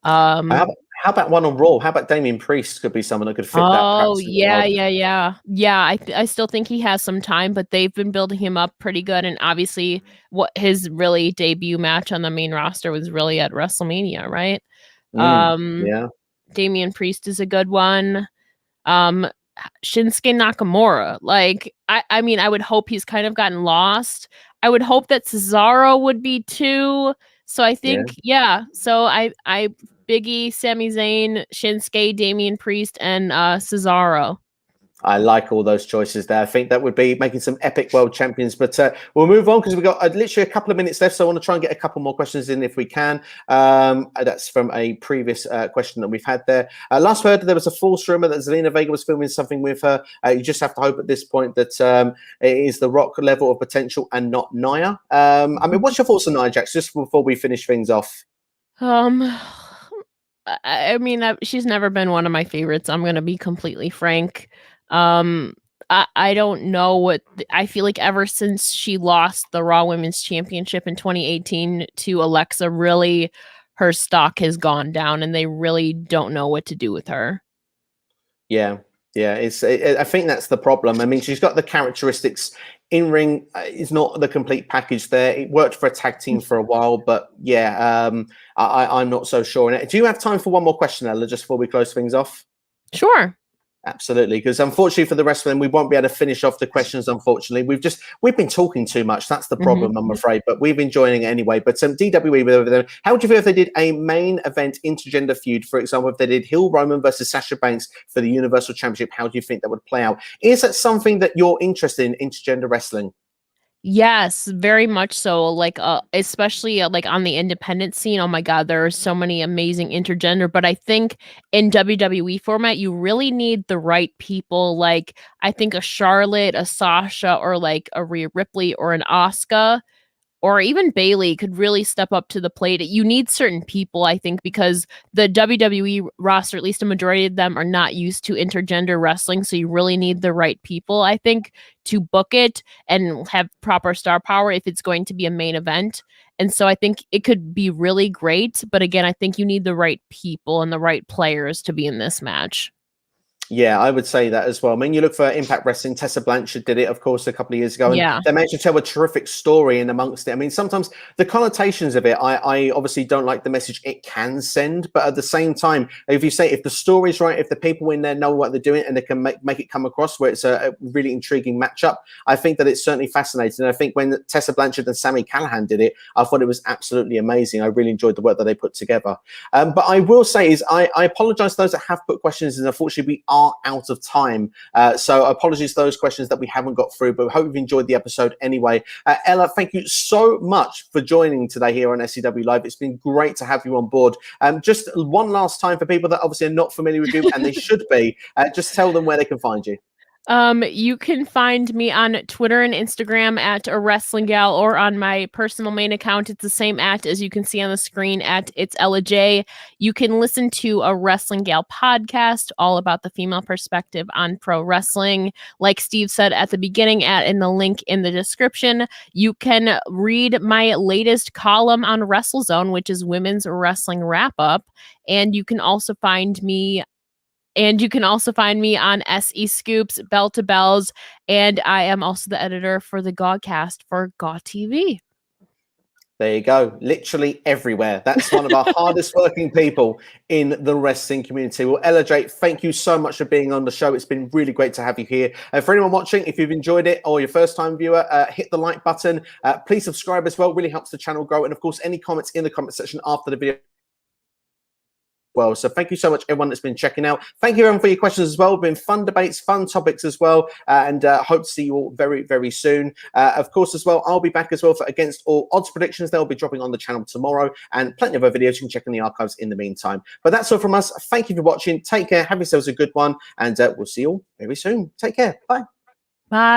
How about one on Raw? How about Damian Priest could be someone that could fit that? Oh, yeah. I still think he has some time, but they've been building him up pretty good. And obviously what his really debut match on the main roster was really at WrestleMania, right? Yeah. Damian Priest is a good one. Shinsuke Nakamura. Like, I mean, I would hope he's kind of gotten lost. I would hope that Cesaro would be too. So I think, yeah. So I Biggie, Sami Zayn, Shinsuke, Damian Priest, and Cesaro. I like all those choices there. I think that would be making some epic world champions. But we'll move on because we've got literally a couple of minutes left. So I want to try and get a couple more questions in if we can. That's from a previous question that we've had there. Last heard there was a false rumor that Zelina Vega was filming something with her. You just have to hope at this point that it is the Rock level of potential and not Nia. I mean, what's your thoughts on Nia Jax just before we finish things off? I mean, she's never been one of my favorites. I'm going to be completely frank. I don't know what I feel like ever since she lost the Raw Women's Championship in 2018 to Alexa, really her stock has gone down and they really don't know what to do with her. Yeah, I think that's the problem. I mean, she's got the characteristics. In ring is not the complete package there. It worked for a tag team for a while, but yeah, I'm not so sure. Do you have time for one more question, Ella, just before we close things off? Sure. Absolutely, because unfortunately for the rest of them, we won't be able to finish off the questions. Unfortunately, we've been talking too much. That's the problem, I'm afraid. But we've been enjoying it anyway. But DWE with over there. How would you feel if they did a main event intergender feud? For example, if they did Hill Roman versus Sasha Banks for the Universal Championship, how do you think that would play out? Is that something that you're interested in, intergender wrestling? Yes, very much so. Like, especially like on the independent scene. Oh my God, there are so many amazing intergender. But I think in WWE format, you really need the right people. Like, I think a Charlotte, a Sasha, or like a Rhea Ripley or an Asuka, or even Bailey could really step up to the plate. You need certain people, I think, because the WWE roster, at least a majority of them, are not used to intergender wrestling. So you really need the right people, I think, to book it and have proper star power if it's going to be a main event. And so I think it could be really great. But again, I think you need the right people and the right players to be in this match. Yeah, I would say that as well. I mean, you look for Impact Wrestling. Tessa Blanchard did it, of course, a couple of years ago. And Yeah. they managed to tell a terrific story in amongst it. I mean, sometimes the connotations of it, I obviously don't like the message it can send. But at the same time, if you say, if the story's right, if the people in there know what they're doing and they can make it come across where it's a really intriguing matchup, I think that it's certainly fascinating. And I think when Tessa Blanchard and Sami Callihan did it, I thought it was absolutely amazing. I really enjoyed the work that they put together. But I will say is I apologize to those that have put questions in. Unfortunately, we are out of time. So apologies to those questions that we haven't got through, but we hope you've enjoyed the episode anyway. Ella, thank you so much for joining today here on SCW Live. It's been great to have you on board. Just one last time for people that obviously are not familiar with you, and they should be, just tell them where they can find you. You can find me on Twitter and Instagram at a wrestling gal, or on my personal main account. It's the same as you can see on the screen at It's Ella J. You can listen to a Wrestling Gal podcast all about the female perspective on pro wrestling. Like Steve said at the beginning, in the link in the description, you can read my latest column on WrestleZone, which is women's wrestling wrap up. And you can also find me on SE Scoops, Bell to Bells, and I am also the editor for the Godcast for God TV. There you go. Literally everywhere. That's one of our hardest working people in the wrestling community. Well, Ella J, thank you so much for being on the show. It's been really great to have you here. For anyone watching, if you've enjoyed it or your first time viewer, hit the like button. Please subscribe as well. It really helps the channel grow. And of course, any comments in the comment section after the video. Well, so thank you so much, everyone that's been checking out. Thank you, everyone, for your questions as well. Been fun debates, fun topics as well, and hope to see you all very, very soon. Of course, as well, I'll be back as well for Against All Odds predictions. They'll be dropping on the channel tomorrow, and plenty of other videos you can check in the archives in the meantime. But that's all from us. Thank you for watching. Take care. Have yourselves a good one, and we'll see you all very soon. Take care. Bye. Bye.